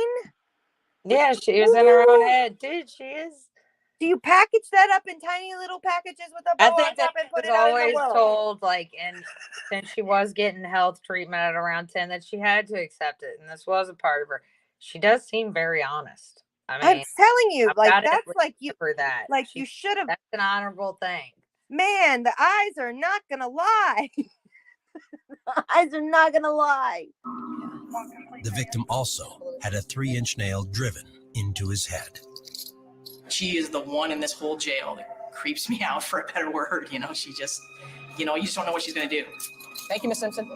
Yeah, she was in her own head. Dude, she is. Do you package that up in tiny little packages with a I bow think on that top and put was it out in the always world? told, like, and since she was getting health treatment at around 10, that she had to accept it, and this was a part of her. She does seem very honest. I I'm mean, telling you, I've like gotta that's like you, for that. like you should have. That's an honorable thing. Man, the eyes are not gonna lie. The eyes are not gonna lie. The victim also had a 3-inch nail driven into his head. She is the one in this whole jail that creeps me out, for a better word. She just, you just don't know what she's going to do. Thank you, Miss Simpson.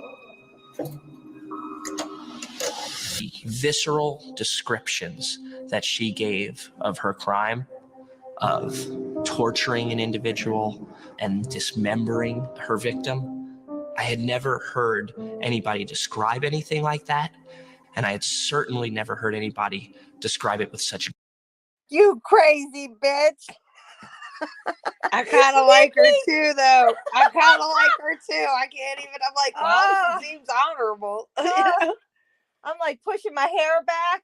The visceral descriptions that she gave of her crime, of torturing an individual and dismembering her victim, I had never heard anybody describe anything like that, and I had certainly never heard anybody describe it with such. You crazy bitch. I kind of like her too, though. I kind of like her too. I can't even. I'm like, well, she seems honorable. I'm like pushing my hair back,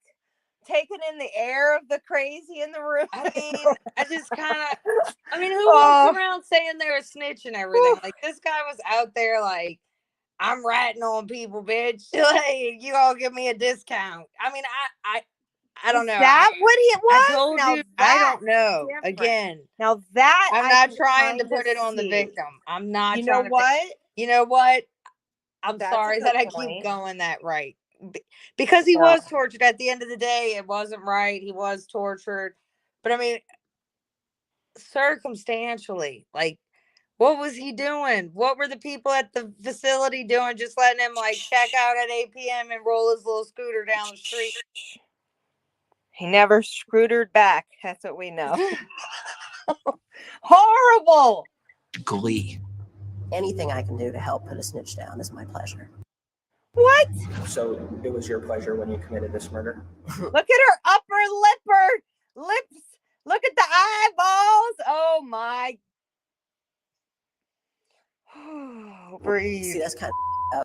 taking in the air of the crazy in the room. I mean, I just kind of. I mean, who walks around saying they're a snitch and everything? Like, this guy was out there, like, I'm ratting on people, bitch. Like, you all give me a discount. I mean, I don't know. Is that what it was? I told Now you, I that's don't know. different. Again, Now that I'm I not can trying to kinda put it on the see. victim. I'm not You know trying to. what? You know what? I'm That's a sorry good that I point. keep going that right. Because he Girl. was tortured. At the end of the day, it wasn't right. He was tortured. But I mean, circumstantially, like, what was he doing? What were the people at the facility doing? Just letting him like check out at 8 p.m. and roll his little scooter down the street. He never scootered back. That's what we know. Horrible. Glee. Anything I can do to help put a snitch down is my pleasure. What? So it was your pleasure when you committed this murder? Look at her upper lips. Look at the eyeballs. Oh my. Breathe. See, that's kind of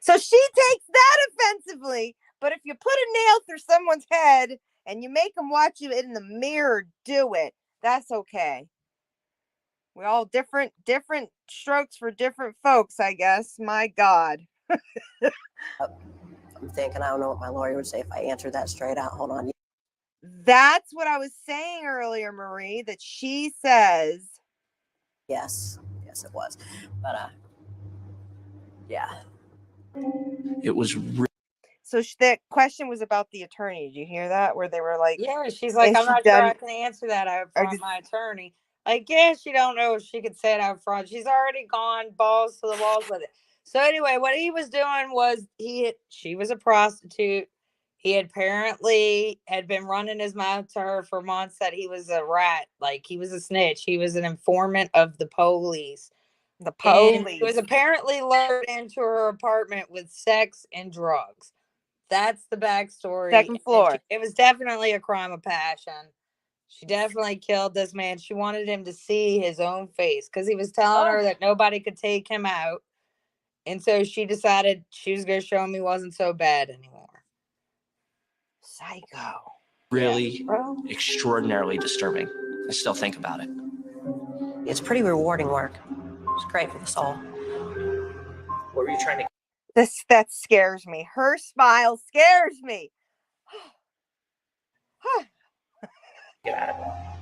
So she takes that offensively, but if you put a nail through someone's head and you make them watch you in the mirror do it, that's okay. We're all different strokes for different folks, I guess. My God. I'm thinking, I don't know what my lawyer would say if I answered that straight out. Hold on. That's what I was saying earlier, Marie, that she says. Yes, it was. But, yeah. It was So the question was about the attorney. Did you hear that? Where they were like, Yeah, she's like, is I'm she not sure done- I can answer that out Or front did- my attorney. Like, yeah, she don't know if she could say it out front. She's already gone balls to the walls with it. So anyway, what he was doing was she was a prostitute. He apparently had been running his mouth to her for months that he was a rat, like he was a snitch. He was an informant of the police. The And police. he was apparently lured into her apartment with sex and drugs. That's the backstory. Second floor. It was definitely a crime of passion. She definitely killed this man. She wanted him to see his own face because he was telling her that nobody could take him out. And so she decided she was going to show him he wasn't so bad anymore. Psycho. really extraordinarily disturbing. I still think about it. It's pretty rewarding work. It's great for the soul. What were you trying to That scares me. Her smile scares me. get out of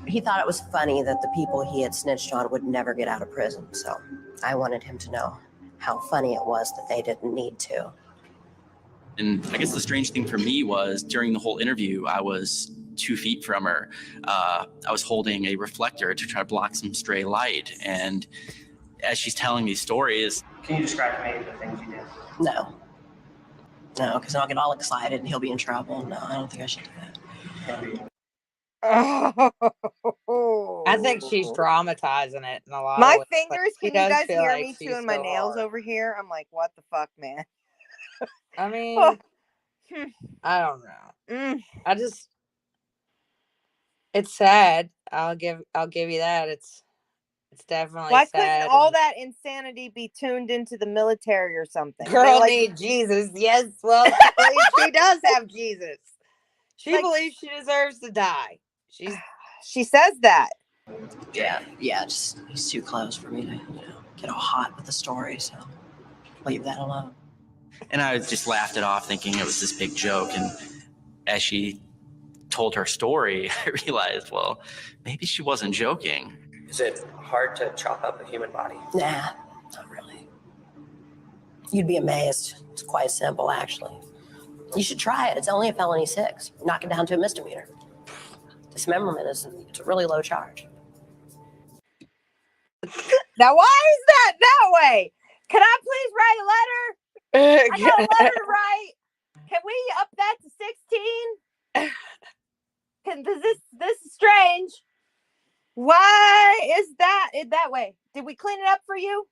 it? He thought it was funny that the people he had snitched on would never get out of prison. So I wanted him to know how funny it was that they didn't need to. And I guess the strange thing for me was during the whole interview, I was 2 feet from her. I was holding a reflector to try to block some stray light. And as she's telling these stories. Can you describe to me the things you did? No, because I'll get all excited and he'll be in trouble. No, I don't think I should do that. I think she's dramatizing it in a lot My of ways. fingers, She can you does guys feel hear like me she's chewing my so nails hard. over here? I'm like, what the fuck, man? I mean, Hmm. I don't know. Mm. It's sad. I'll give you that. It's definitely Why sad. couldn't all that insanity be tuned into the military or something? Girl They, need Jesus. Yes, well, she does have Jesus. She believes she deserves to die. She says that. Yeah, just he's too close for me to, get all hot with the story. So leave that alone. And I just laughed it off thinking it was this big joke. And as she told her story, I realized, well, maybe she wasn't joking. Is it hard to chop up a human body? Nah, not really. You'd be amazed. It's quite simple, actually. You should try it. It's only a felony 6. Knock it down to a misdemeanor. Dismemberment it's a really low charge. Now, why is that way? Can I please write a letter? I got a letter to write. Can we up that to 16? This is strange. Why is that way? Did we clean it up for you?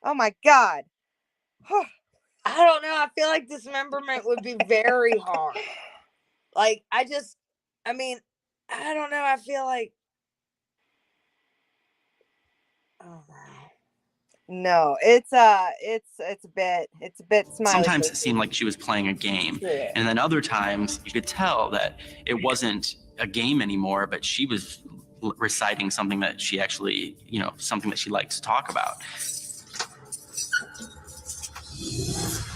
Oh my God. I don't know. I feel like dismemberment would be very hard. Like, I don't know. I feel like, oh wow. No, it's a bit smiley. Sometimes it seemed like she was playing a game. Yeah. And then other times you could tell that it wasn't a game anymore, but she was reciting something that she actually, something that she likes to talk about.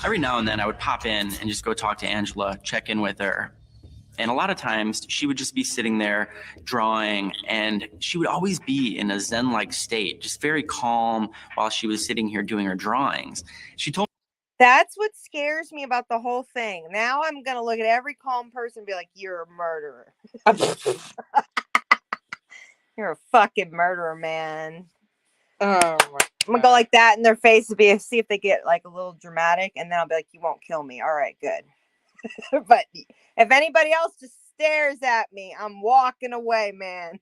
every now and then I would pop in and just go talk to Angela, check in with her. And a lot of times she would just be sitting there drawing, and she would always be in a Zen-like state, just very calm while she was sitting here doing her drawings. She told That's what scares me about the whole thing. Now I'm going to look at every calm person and be like, you're a murderer. You're a fucking murderer, man. Oh my I'm going to go like that in their face to see if they get like a little dramatic. And then I'll be like, you won't kill me. All right, good. But if anybody else just stares at me, I'm walking away, man.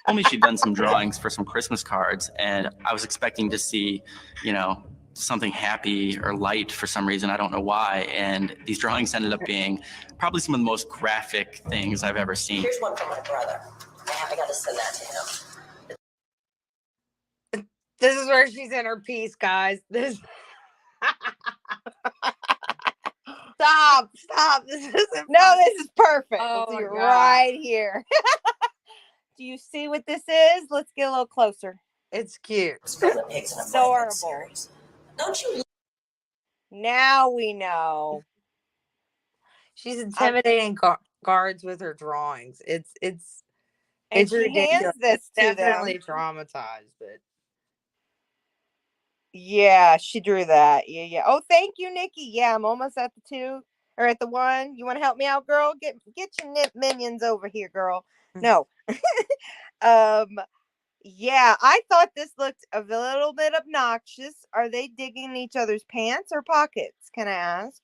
told me she'd done some drawings for some Christmas cards, and I was expecting to see, something happy or light for some reason. I don't know why. And these drawings ended up being probably some of the most graphic things I've ever seen. Here's one from my brother. I got to send that to him. This is where she's in her piece, guys. This. Stop. This is perfect. Oh, Let's see my God. right here. Do you see what this is? Let's get a little closer. It's cute. Adorable. Don't you? Now we know. She's intimidating guards with her drawings. It's and she ridiculous. hands this It's to definitely them. traumatized, but yeah, she drew that. Yeah. Oh, thank you, Nikki. Yeah, I'm almost at the 2 or at the 1. You want to help me out, girl? Get your minions over here, girl. No. Yeah, I thought this looked a little bit obnoxious. Are they digging each other's pants or pockets? Can I ask?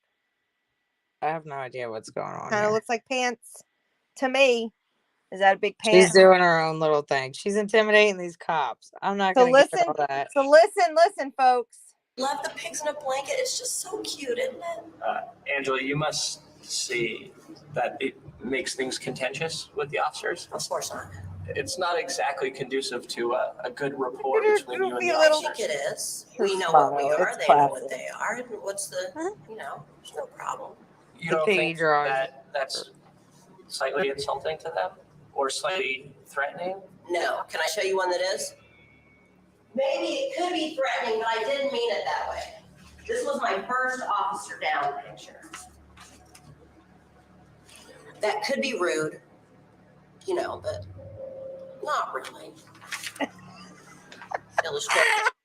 I have no idea what's going on. Kind of looks like pants to me. Is that a big pant? She's doing her own little thing. She's intimidating these cops. I'm not going to get all that. So listen, folks. Love the pigs in a blanket. It's just so cute, isn't it? Angela, you must see that it makes things contentious with the officers. Of course not. It's not exactly conducive to a good rapport between you and the I officers. think it is. We know what we are. They know what they are. And what's the, there's no problem. You don't think that that's slightly insulting to them or slightly threatening? No. Can I show you one that is? Maybe it could be threatening, but I didn't mean it that way. This was my first officer down picture. That could be rude, but not really.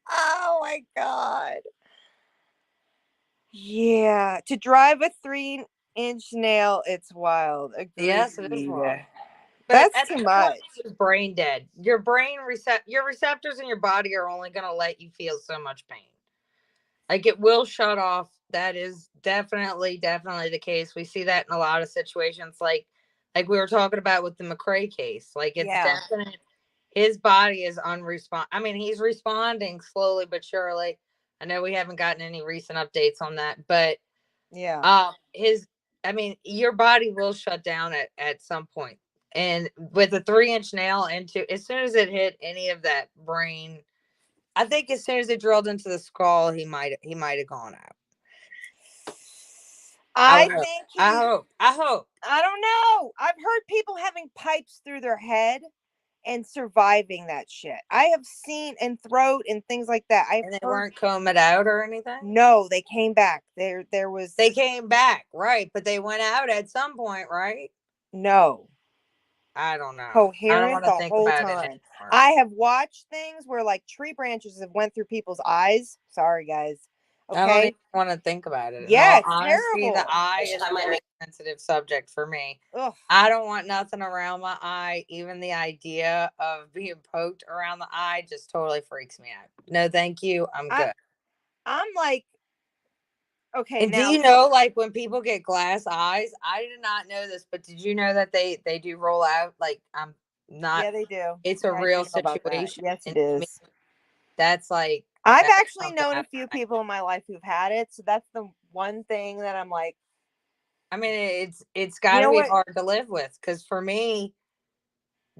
Oh my God. Yeah. To drive a 3-inch nail, it's wild. Agreed. Yes, it is wild. That's too much. Brain dead. Your receptors in your body are only going to let you feel so much pain. Like it will shut off. That is definitely the case. We see that in a lot of situations, like we were talking about with the McCrae case. Like it's definite. His body is unresponsive. I mean, he's responding slowly but surely. I know we haven't gotten any recent updates on that, but your body will shut down at some point. And with a 3-inch nail as soon as it hit any of that brain, I think as soon as it drilled into the skull, he might have gone out. I hope. I don't know. I've heard people having pipes through their head and surviving that shit. I have seen and throat and things like that. And they weren't combing out or anything? No, they came back. They came back, right? But they went out at some point, right? No. I don't know. Coherent the whole time. I have watched things where like tree branches have went through people's eyes. Sorry, guys. Okay. I don't even want to think about it. Yeah, it's honestly, terrible. The eye is a very sensitive subject for me. Ugh. I don't want nothing around my eye. Even the idea of being poked around the eye just totally freaks me out. No, thank you. I'm good. I'm like, okay. And do you know, like when people get glass eyes? I did not know this, but did you know that they do roll out? Like I'm not. Yeah, they do. It's a real situation. Yes, it is. That's like. I've actually known a few people in my life who've had it, so that's the one thing that I'm like. I mean, it's got to be hard to live with, because for me,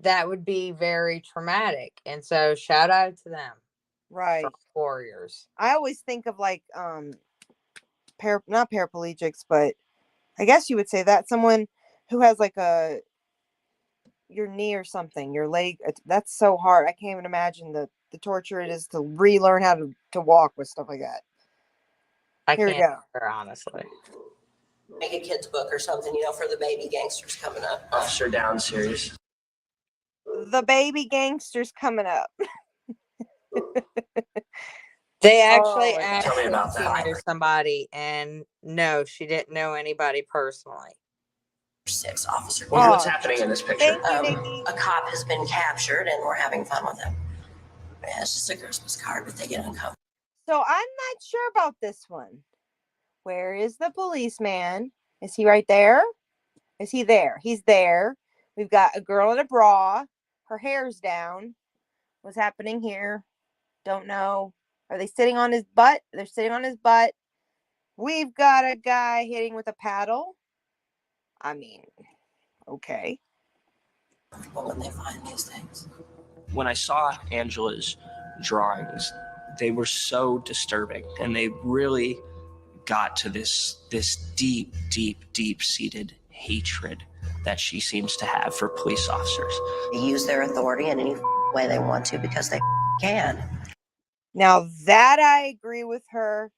that would be very traumatic, and so shout out to them, right? Warriors. I always think of like not paraplegics, but I guess you would say that someone who has like your knee or something, your leg. That's so hard. I can't even imagine the torture it is to relearn how to walk with stuff like that. I Here we can't go. remember, honestly. Make a kid's book or something, for the baby gangsters coming up. Officer Down series. The baby gangsters coming up. They actually Tell me asked about if she that. knew somebody, and no, she didn't know anybody personally. 6 officers. Well, what's Oh, happening in this picture? Thank you, Nikki. A cop has been captured and we're having fun with him. Yeah, it's just a Christmas card, but they get uncomfortable. So I'm not sure about this one. Where is the policeman? Is he right there? Is he there? He's there. We've got a girl in a bra. Her hair's down. What's happening here? Don't know. Are they sitting on his butt? They're sitting on his butt. We've got a guy hitting with a paddle. I mean, okay. When they find these things. When I saw Angela's drawings, they were so disturbing, and they really got to this deep seated hatred that she seems to have for police officers. They use their authority in any way they want to because they can. Now that I agree with her,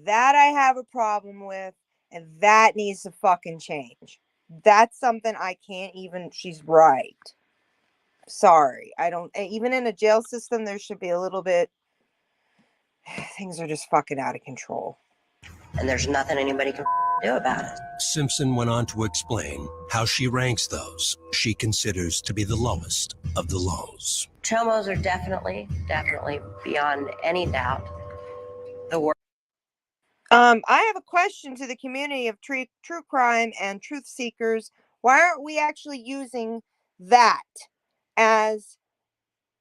that I have a problem with, and that needs to fucking change. That's something I can't even, she's right. Sorry. I don't, even in a jail system, there should be a little bit, things are just fucking out of control. And there's nothing anybody can do about it. Simpson went on to explain how she ranks those she considers to be the lowest of the lows. Chomos are definitely beyond any doubt the worst. I have a question to the community of true crime and truth seekers. Why aren't we actually using that as,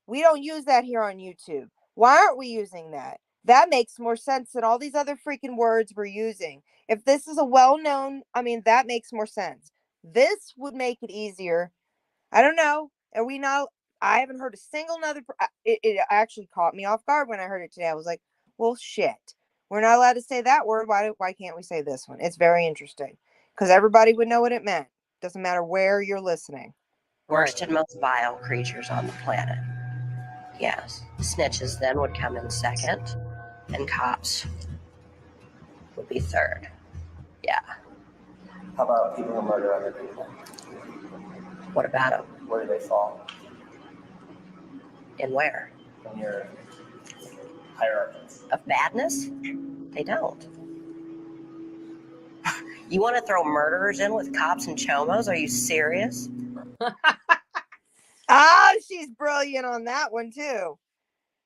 we don't use that here on YouTube. Why aren't we using that? That makes more sense than all these other freaking words we're using. If this is a well-known, that makes more sense. This would make it easier. I don't know. Are we not? I haven't heard a single it actually caught me off guard when I heard it today. I was like, well, shit. We're not allowed to say that word. Why can't we say this one? It's very interesting because everybody would know what it meant. Doesn't matter where you're listening. Worst and most vile creatures on the planet. Yes. Snitches then would come in second, and cops would be third. Yeah. How about people who murder other people? What about them? Where do they fall And where? in your hierarchy? Of badness? They don't. You want to throw murderers in with cops and chomos? Are you serious? Ah, she's brilliant on that one too.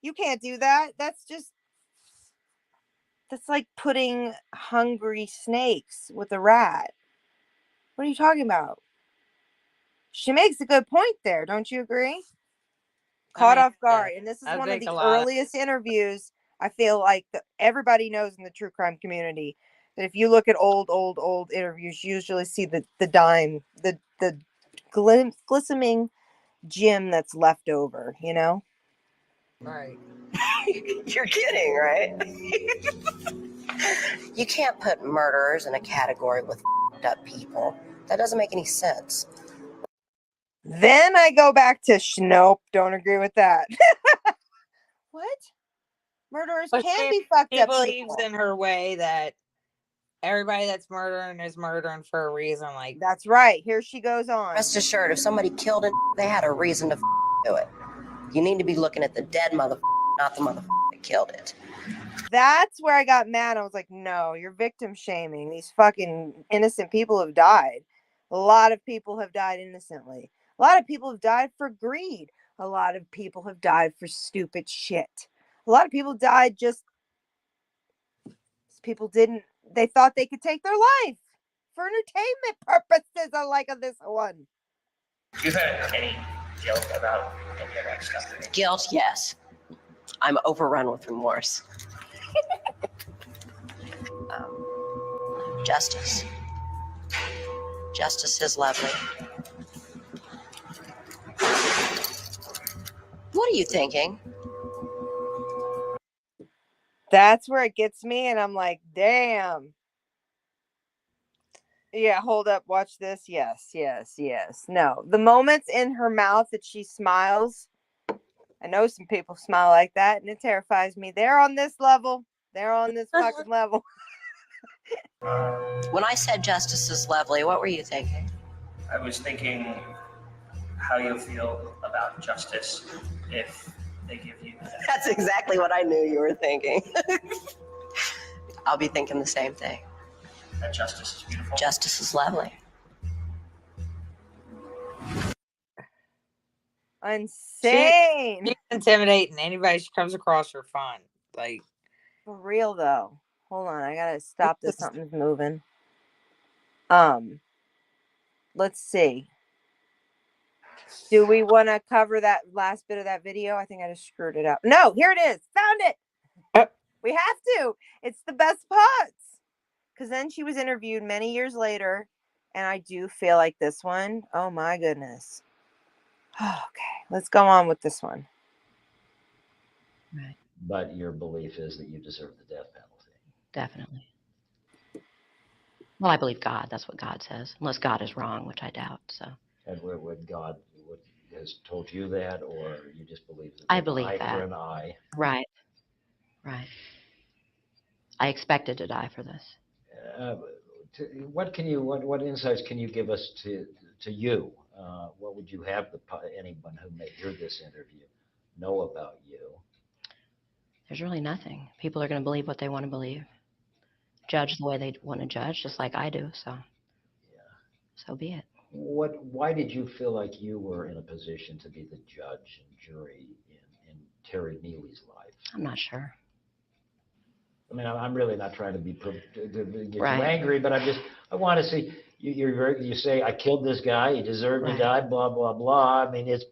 You can't do that. That's like putting hungry snakes with a rat. What are you talking about? She makes a good point there. Don't you agree? Caught off guard. And this is one of the earliest interviews. I feel like everybody knows in the true crime community that if you look at old interviews, you usually see the glistening gem that's left over, Right. You're kidding, right? You can't put murderers in a category with up people. That doesn't make any sense. Then I go back to nope, don't agree with that. What? Murderers can be fucked she up. believes in her way that everybody that's murdering is murdering for a reason. Like, that's right. Here she goes on. Rest assured, if somebody killed it, they had a reason to do it. You need to be looking at the dead motherfucker, not the motherfucker that killed it. That's where I got mad. I was like, no, you're victim shaming. These fucking innocent people have died. A lot of people have died innocently. A lot of people have died for greed. A lot of people have died for stupid shit. A lot of people died just, people they thought they could take their life for entertainment purposes. I like this one. You had any guilt about any of that stuff? Guilt, yes. I'm overrun with remorse. Justice. Justice is lovely. What are you thinking? That's where it gets me, and I'm like, damn. Yeah, hold up, watch this. Yes. No, the moments in her mouth that she smiles, I know some people smile like that, and it terrifies me. They're on this level. They're on this fucking level. When I said justice is lovely, what were you thinking? I was thinking how you feel about justice if they give you that. That's exactly what I knew you were thinking. I'll be thinking the same thing. That justice is beautiful. Justice is lovely. Insane. She's intimidating. Anybody she comes across for fun. Like, For real though. Hold on, I gotta stop this. Something's moving. Let's see. Do we want to cover that last bit of that video? I think I just screwed it up. No, here it is. Found it. We have to. It's the best parts. Because then she was interviewed many years later, and I do feel like this one. Oh my goodness. Okay, let's go on with this one. Right. But your belief is that you deserve the death penalty. Definitely. Well, I believe God. That's what God says. Unless God is wrong, which I doubt. So. And would God has told you that, or you just believe that? I believe eye that. for an eye. Right. Right. I expected to die for this. What insights can you give us to you? What would you have anyone who may hear this interview know about you? There's really nothing. People are going to believe what they want to believe. Judge the way they want to judge, just like I do. So, so be it. Why did you feel like you were in a position to be the judge and jury in Terry Neely's life? I'm not sure. I mean, I'm really not trying to be get you Right. angry, but I want to see you say I killed this guy, he deserved to die, blah blah blah. I mean, it's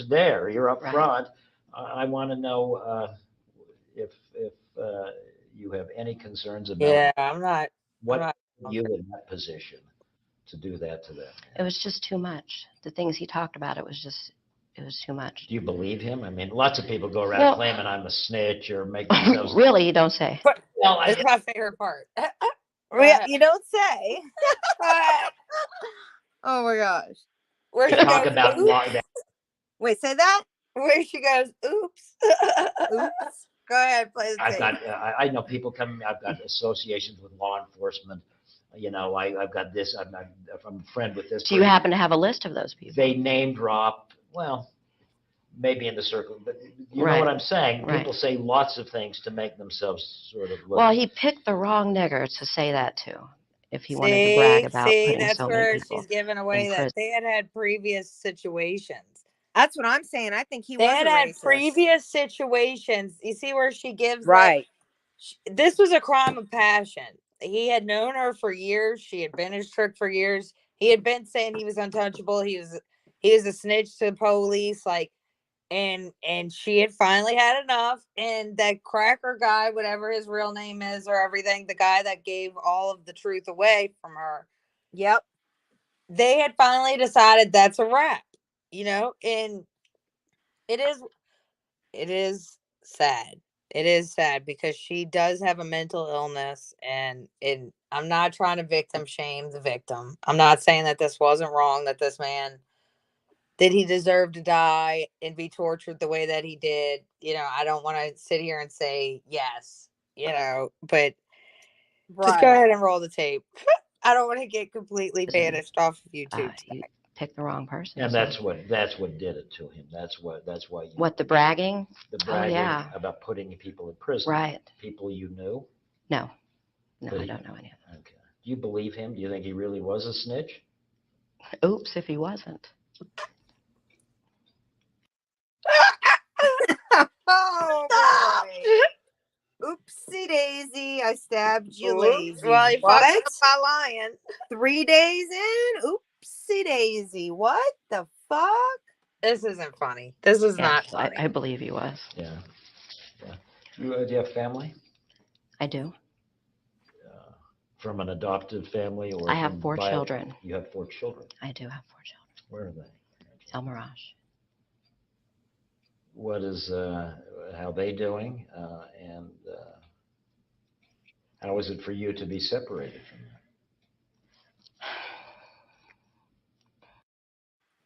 there. You're up front. I want to know if you have any concerns about. yeah, I'm not. You in that position to do that to them. It was just too much. The things he talked about, it was too much. Do you believe him? I mean, lots of people go around claiming I'm a snitch or make themselves. Really, you don't say. Well, it's my favorite part. You don't say. Oh my gosh. Where she talk goes, about oops. Wait, say that. Where she goes, oops. Oops. Go ahead, play the tape. I know people coming. I've got associations with law enforcement. You know, I've got this. I'm a friend with this. Do you happen to have a list of those people? They name drop. Well, maybe in the circle, but you know what I'm saying. People say lots of things to make themselves sort of look. Well, he picked the wrong nigger to say that to. If he wanted to brag about putting that's so where many people she's giving away that they had previous situations. That's what I'm saying. I think he they was had racist. Previous situations. You see where she gives this was a crime of passion. He had known her for years. She had been his trick for years. He had been saying he was untouchable. He was a snitch to the police. Like, and she had finally had enough. And that cracker guy, whatever his real name is or everything, the guy that gave all of the truth away from her. Yep. They had finally decided that's a wrap, you know, and it is sad. It is sad because she does have a mental illness, and I'm not trying to victim shame the victim. I'm not saying that this wasn't wrong, that this man, did he deserve to die and be tortured the way that he did? You know, I don't want to sit here and say yes, you know, but just go ahead and roll the tape. I don't want to get completely banished off of YouTube. You picked the wrong person. And that's what did it to him. That's why. What, the bragging? The bragging about putting people in prison. Right. People you knew? No, I don't know any of them. Okay. Do you believe him? Do you think he really was a snitch? Oops, if he wasn't. Oh boy. Oopsie daisy, I stabbed you lazy. Well, you fucked up by lying. 3 days in, oopsie daisy. What the fuck? This isn't funny. This is not funny. I believe he was. Yeah. Do you have family? I do. From an adopted family, or I have 4 children. You have 4 children. I do have 4 children. Where are they? El Mirage. What is how they doing, and how is it for you to be separated from them?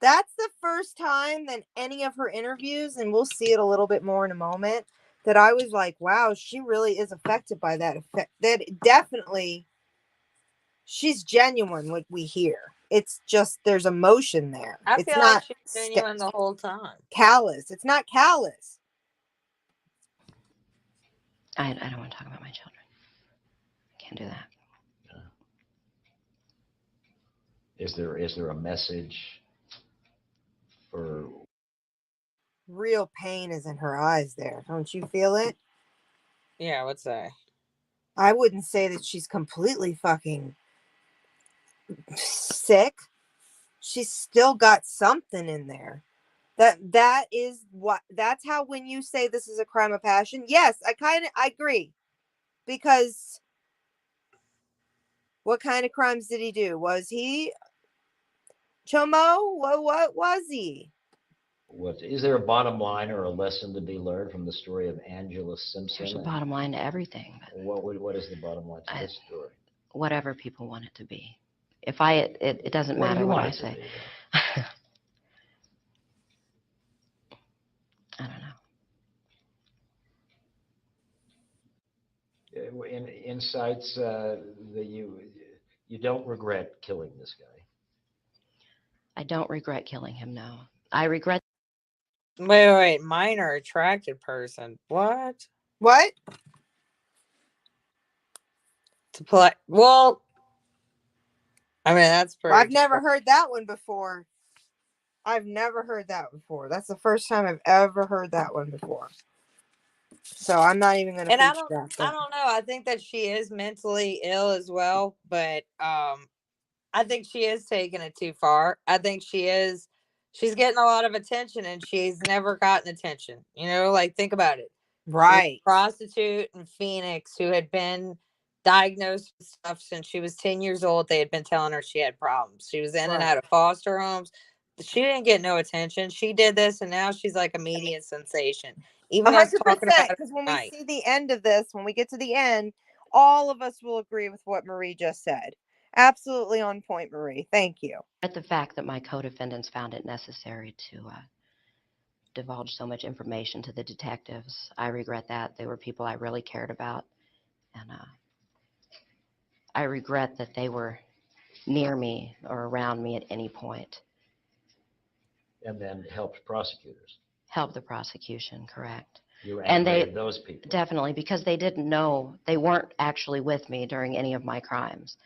That's the first time that any of her interviews, and we'll see it a little bit more in a moment, that I was like, wow, she really is affected by that effect. That definitely she's genuine. What we hear, it's just there's emotion there. I It's feel like not she's genuine the whole time. callous. It's not callous. I don't want to talk about my children. I can't do that. Is there a message for? Real pain is in her eyes there. Don't you feel it? Yeah, what's that? I wouldn't say that she's completely fucking sick. She's still got something in there. That's how when you say this is a crime of passion, yes, I agree. Because what kind of crimes did he do? Was he Chomo? What was he? What is there a bottom line or a lesson to be learned from the story of Angela Simpson? There's a bottom line to everything. What is the bottom line to this story? Whatever people want it to be. It doesn't matter what I say. I don't know. Insights that you don't regret killing this guy. I don't regret killing him. No, I regret. Wait. Minor attracted person. What? What? To play. Well, I mean, that's pretty. I've never heard that one before. That's the first time I've ever heard that one before. So I'm not even going to. And I don't know. I think that she is mentally ill as well, but I think she is taking it too far. I think she's getting a lot of attention and she's never gotten attention. You know, like think about it. Right. Prostitute in Phoenix who had been diagnosed with stuff since she was 10 years old. They had been telling her she had problems. She was in and out of foster homes. She didn't get no attention. She did this and now she's like a media sensation. Even us 100%, talking about it because when tonight. we see the end of this, when we get to the end, all of us will agree with what Marie just said. Absolutely on point, Marie. Thank you. At the fact that my co-defendants found it necessary to divulge so much information to the detectives, I regret that. They were people I really cared about, and I regret that they were near me or around me at any point. And then helped prosecutors. Help the prosecution, correct. You were And angry at those people. Definitely, because they didn't know, they weren't actually with me during any of my crimes.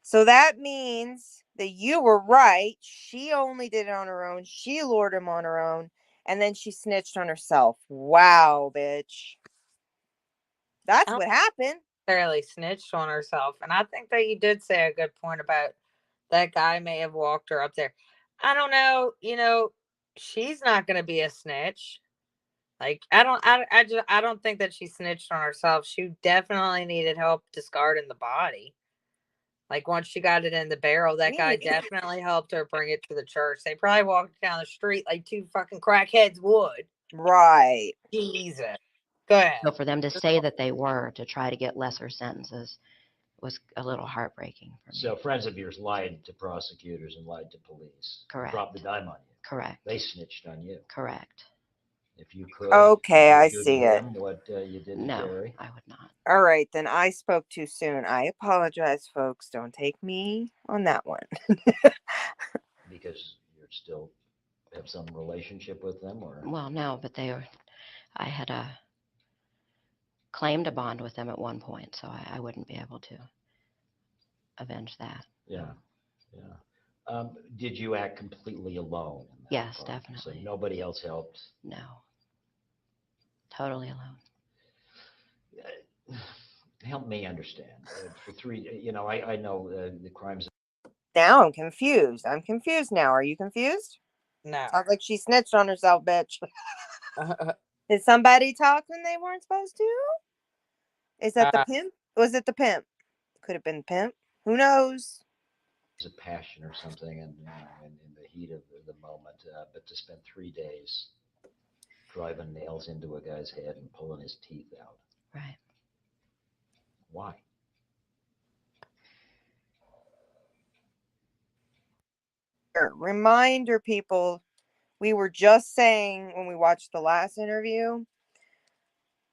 So that means that you were right. She only did it on her own. She lured him on her own. And then she snitched on herself. Wow, bitch. That's what happened. Fairly snitched on herself. And I think that you did say a good point about that guy may have walked her up there. I don't know. You know, she's not going to be a snitch. Like, I don't think that she snitched on herself. She definitely needed help discarding the body. Like, once she got it in the barrel, that guy definitely helped her bring it to the church. They probably walked down the street like two fucking crackheads would. Right. Jesus. Go ahead. So for them to say that they were to try to get lesser sentences was a little heartbreaking for me. So friends of yours lied to prosecutors and lied to police. Correct. Dropped the dime on you. Correct. They snitched on you. Correct. If you could. Okay, I do see it. What you did to No, Terry. I would not. All right, then I spoke too soon. I apologize, folks. Don't take me on that one. Because you're still have some relationship with them, or? Well, no, but I had claimed a bond with them at one point, so I wouldn't be able to avenge that. Yeah. Did you act completely alone? Yes, part? definitely. So nobody else helped? No. Totally alone. Help me understand. For three, I know the crimes. Now I'm confused. Now. Are you confused? No. Sounds like she snitched on herself, bitch. Did somebody talk when they weren't supposed to? Is that the pimp? Was it the pimp? Could have been the pimp. Who knows? A passion or something, and in the heat of the moment, but to spend 3 days driving nails into a guy's head and pulling his teeth out. Right. Why? Reminder, people, we were just saying when we watched the last interview,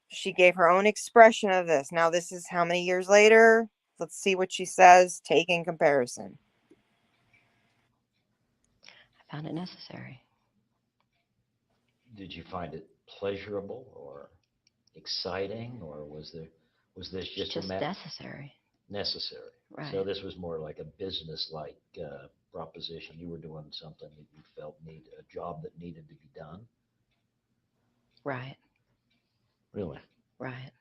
she gave her own expression of this. Now, this is how many years later? Let's see what she says. Take in comparison. I found it necessary. Did you find it pleasurable or exciting, or was this just necessary? Necessary. Right. So this was more like a business-like proposition. You were doing something that you felt a job that needed to be done. Right. Really. Right.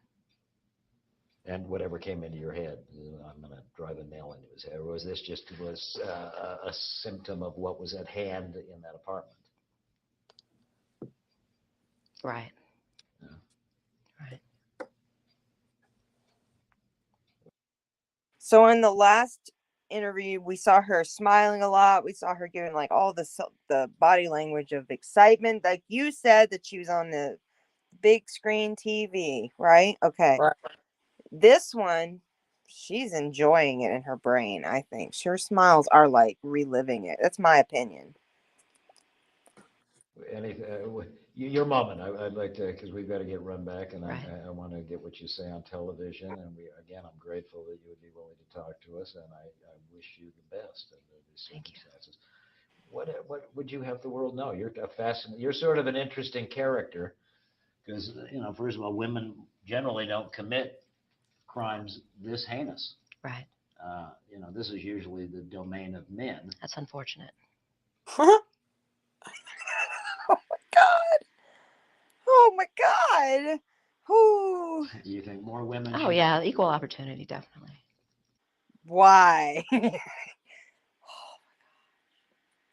And whatever came into your head, I'm going to drive a nail into his head. Or was this just a symptom of what was at hand in that apartment? Right. Yeah. Right. So in the last interview, we saw her smiling a lot. We saw her giving like all the body language of excitement. Like you said that she was on the big screen TV, right? Okay. Right. This one, she's enjoying it in her brain, I think. Her smiles are like reliving it. That's my opinion. Your moment. I'd like to, because we've got to get run back, and Right. I want to get what you say on television. And I'm grateful that you would be willing to talk to us, and I wish you the best under these circumstances. What would you have the world know? You're sort of an interesting character, because first of all, women generally don't commit crimes this heinous. Right. This is usually the domain of men. That's unfortunate. Oh my God. Oh my God. Who? Do you think more women? Oh yeah, equal opportunity, definitely. Why? Let's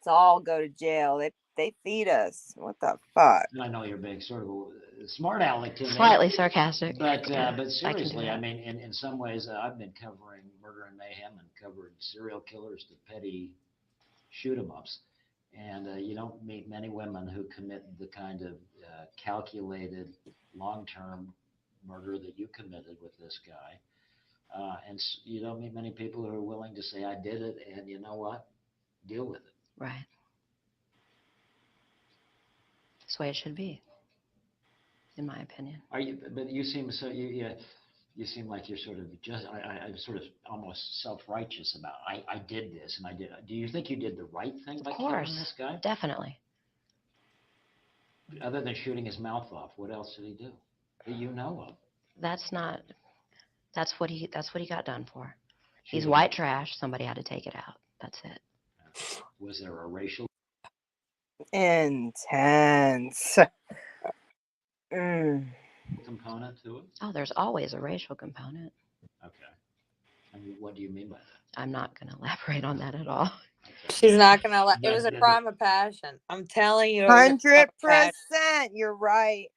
all go to jail. They feed us. What the fuck? I know you're being sort of a smart aleck to me. Slightly sarcastic. But yeah, seriously, I mean, in some ways, I've been covering murder and mayhem and covered serial killers to petty shoot 'em ups, and you don't meet many women who commit the kind of calculated, long-term murder that you committed with this guy, and you don't meet many people who are willing to say, "I did it," and you know what, deal with it. Right. That's the way it should be, in my opinion. But you seem so you seem like you're sort of I'm sort of almost self-righteous about I did this and I did. Do you think you did the right thing by killing this guy? Definitely. Other than shooting his mouth off, what else did he do that you know of? That's what he got done for. He's Shooting. white trash. Somebody had to take it out. That's it. Was there a racial Intense. component to it? Oh, there's always a racial component. Okay. And what do you mean by that? I'm not going to elaborate on that at all. She's not going to. It was a crime of passion. I'm telling you. 100%. You're right.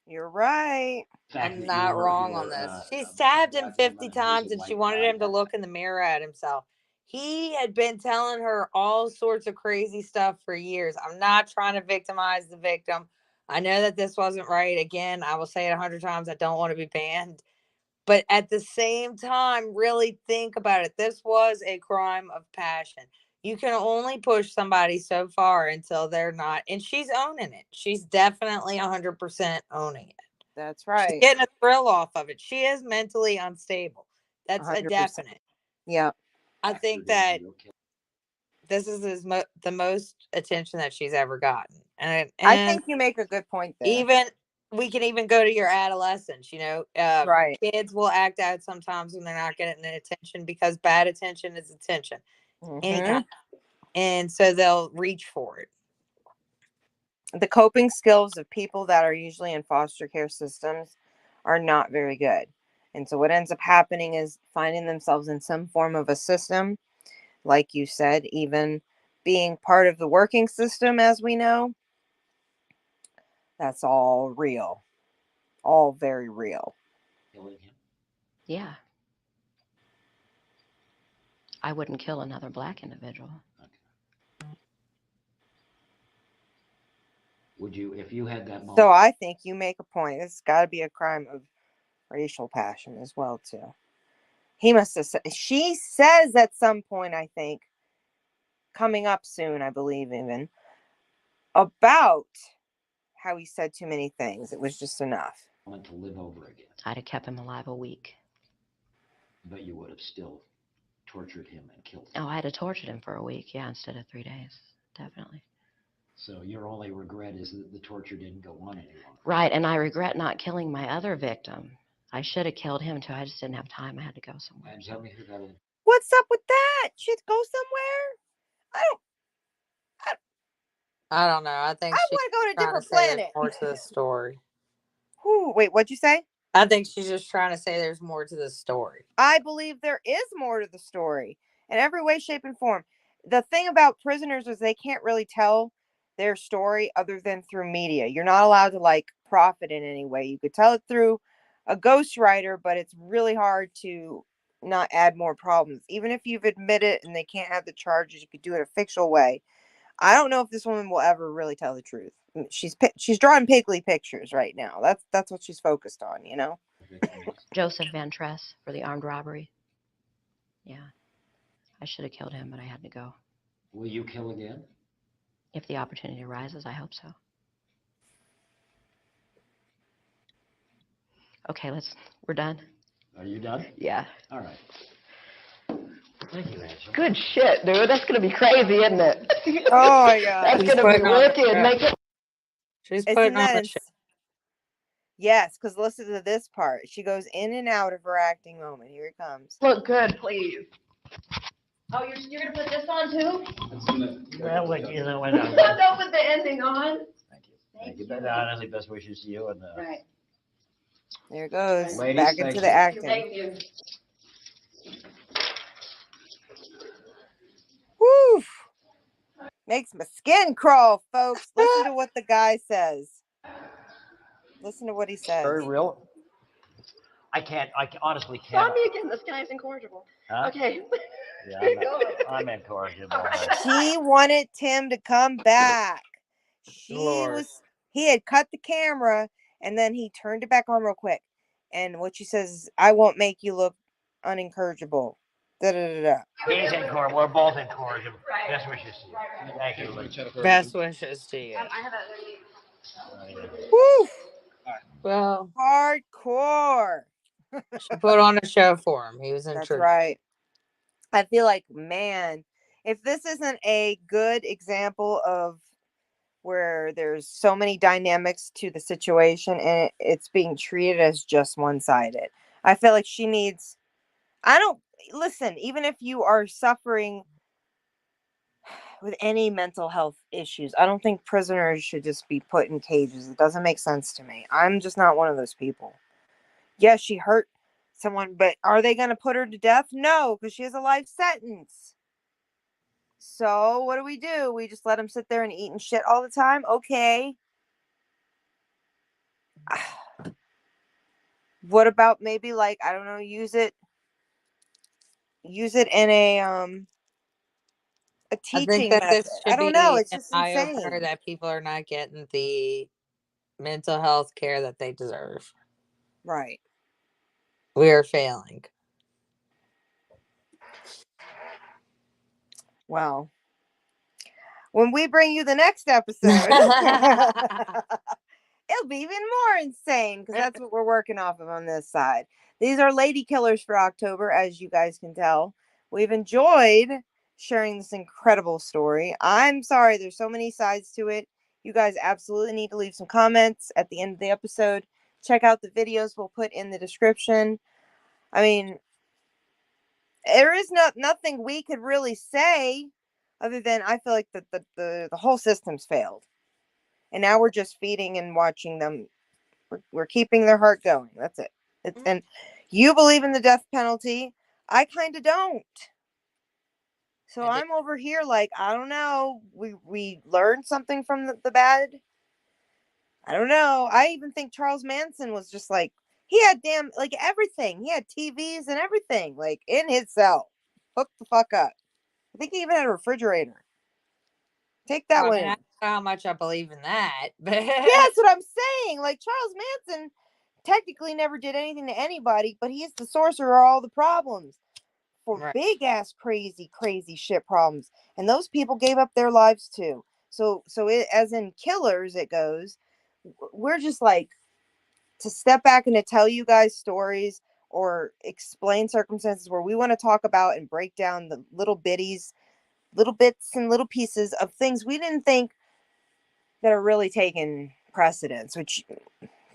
You're right. I'm not wrong on this. She stabbed him 50 times and she wanted him to look in the mirror at himself. He had been telling her all sorts of crazy stuff for years. I'm not trying to victimize the victim. I know that this wasn't right. Again, I will say it 100 times. I don't want to be banned. But at the same time, really think about it. This was a crime of passion. You can only push somebody so far until they're not. And she's owning it. She's definitely 100% owning it. That's right. She's getting a thrill off of it. She is mentally unstable. That's 100%. A definite. Yeah. I think that this is the most attention that she's ever gotten. And I think you make a good point there. Even we can even go to your adolescence, right. Kids will act out sometimes when they're not getting the attention because bad attention is attention. Mm-hmm. And so they'll reach for it. The coping skills of people that are usually in foster care systems are not very good. And so what ends up happening is finding themselves in some form of a system, like you said, even being part of the working system, as we know. That's all real. All very real. Yeah. I wouldn't kill another black individual. Would you, if you had that moment? So I think you make a point. It's got to be a crime of racial passion as well, too. He must have said, she says at some point, I think, coming up soon, I believe even, about how he said too many things. It was just enough. To live over again. I'd have kept him alive a week. But you would have still tortured him and killed him. Oh, I had to torture him for a week, yeah, instead of 3 days, definitely. So your only regret is that the torture didn't go on any longer. Right, and I regret not killing my other victim. I should have killed him too. I just didn't have time. I had to go somewhere. And tell me who that is. What's up with that? Should go somewhere? I don't know. I think I she's want to go to a trying to different say there's planet. more to the story. Whew, wait, what'd you say? I think she's just trying to say there's more to the story. I believe there is more to the story in every way, shape, and form. The thing about prisoners is they can't really tell their story other than through media. You're not allowed to like profit in any way. You could tell it through a ghostwriter, but it's really hard to not add more problems. Even if you've admitted and they can't have the charges, you could do it a fictional way. I don't know if this woman will ever really tell the truth. She's drawing pigly pictures right now. That's what she's focused on, you know. Joseph Van Tress for the armed robbery. Yeah. I should have killed him, but I had to go. Will you kill again? If the opportunity arises, I hope so. Okay, we're done. Are you done? Yeah. All right. Thank you, Angela. Good shit, dude. That's going to be crazy, isn't it? Oh, my God. That's going to be wicked. She's putting on the show. Yes, because listen to this part. She goes in and out of her acting moment. Here it comes. Look good, please. Oh, you're going to put this on, too? Well, you know, Don't put the ending on. Thank you. Honestly, best wishes to you. And, Right. There it goes. Ladies, back thank into you. the acting. Thank you. Woo! Makes my skin crawl, folks. Listen to what the guy says. Listen to what he says. Very real. I honestly can't. Tell me again. This guy's incorrigible. Huh? Okay. Yeah, I'm incorrigible. She wanted Tim to come back. Lord. He had cut the camera and then he turned it back on real quick. And what she says is, I won't make you look unincorrigible. Da, da, da, da. He's incorrigible. We're both incorrigible. Best wishes to you. Thank you. Best wishes to you. I have a... Woo! Well, Hardcore. she put on a show for him. He was in That's church. right. I feel like, man, if this isn't a good example of where there's so many dynamics to the situation and it's being treated as just one-sided. I feel like she needs, listen, even if you are suffering with any mental health issues, I don't think prisoners should just be put in cages. It doesn't make sense to me. I'm just not one of those people. Yes, she hurt someone, but are they going to put her to death? No, because she has a life sentence. So what do? We just let them sit there and eat and shit all the time? Okay. What about maybe like, I don't know, use it in a teaching I think that method. this should I don't know. be It's an just eye-opener insane. that people are not getting the mental health care that they deserve. Right. We are failing. Well, when we bring you the next episode, it'll be even more insane because that's what we're working off of on this side. These are lady killers for October, as you guys can tell. We've enjoyed sharing this incredible story. I'm sorry, there's so many sides to it. You guys absolutely need to leave some comments at the end of the episode. Check out the videos we'll put in the description. I mean, there is nothing we could really say other than I feel like the whole system's failed. And now we're just feeding and watching them. We're keeping their heart going. That's it. And you believe in the death penalty. I kind of don't. So I'm over here like, I don't know. We learned something from the bad. I don't know. I even think Charles Manson was just like, he had like everything. He had TVs and everything like in his cell. Hook the fuck up. I think he even had a refrigerator. Take that one. I don't know how much I believe in that. But yeah, that's what I'm saying. Like Charles Manson technically never did anything to anybody, but he is the source of all the problems for big ass crazy shit problems. And those people gave up their lives too. So it, as in killers, it goes. We're just like to step back and to tell you guys stories or explain circumstances where we want to talk about and break down the little bits and little pieces of things we didn't think that are really taking precedence, which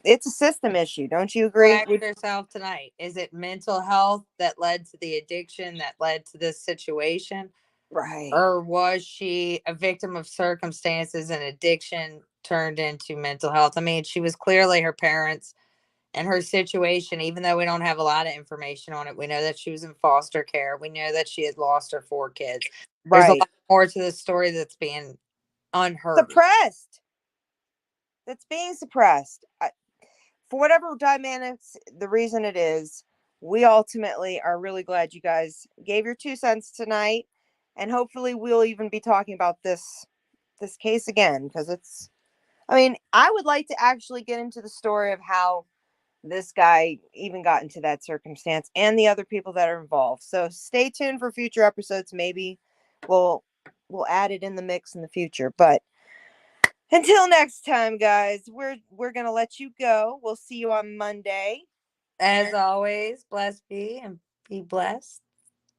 it's a system issue. Don't you agree? Ask yourself tonight, is it mental health that led to the addiction that led to this situation? Right. Or was she a victim of circumstances and addiction turned into mental health? I mean, she was clearly her parents and her situation, even though we don't have a lot of information on it. We know that she was in foster care. We know that she had lost her 4 kids. There's a Right. lot more to the story that's being unheard. Suppressed. That's being suppressed. For whatever dynamics, the reason it is, we ultimately are really glad you guys gave your 2 cents tonight. And hopefully we'll even be talking about this case again, because it's, I mean, I would like to actually get into the story of how this guy even got into that circumstance and the other people that are involved. So stay tuned for future episodes. Maybe we'll add it in the mix in the future. But until next time, guys, we're gonna let you go. We'll see you on Monday. As always, blessed be and be blessed.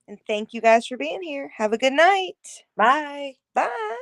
And thank you guys for being here. Have a good night. Bye. Bye.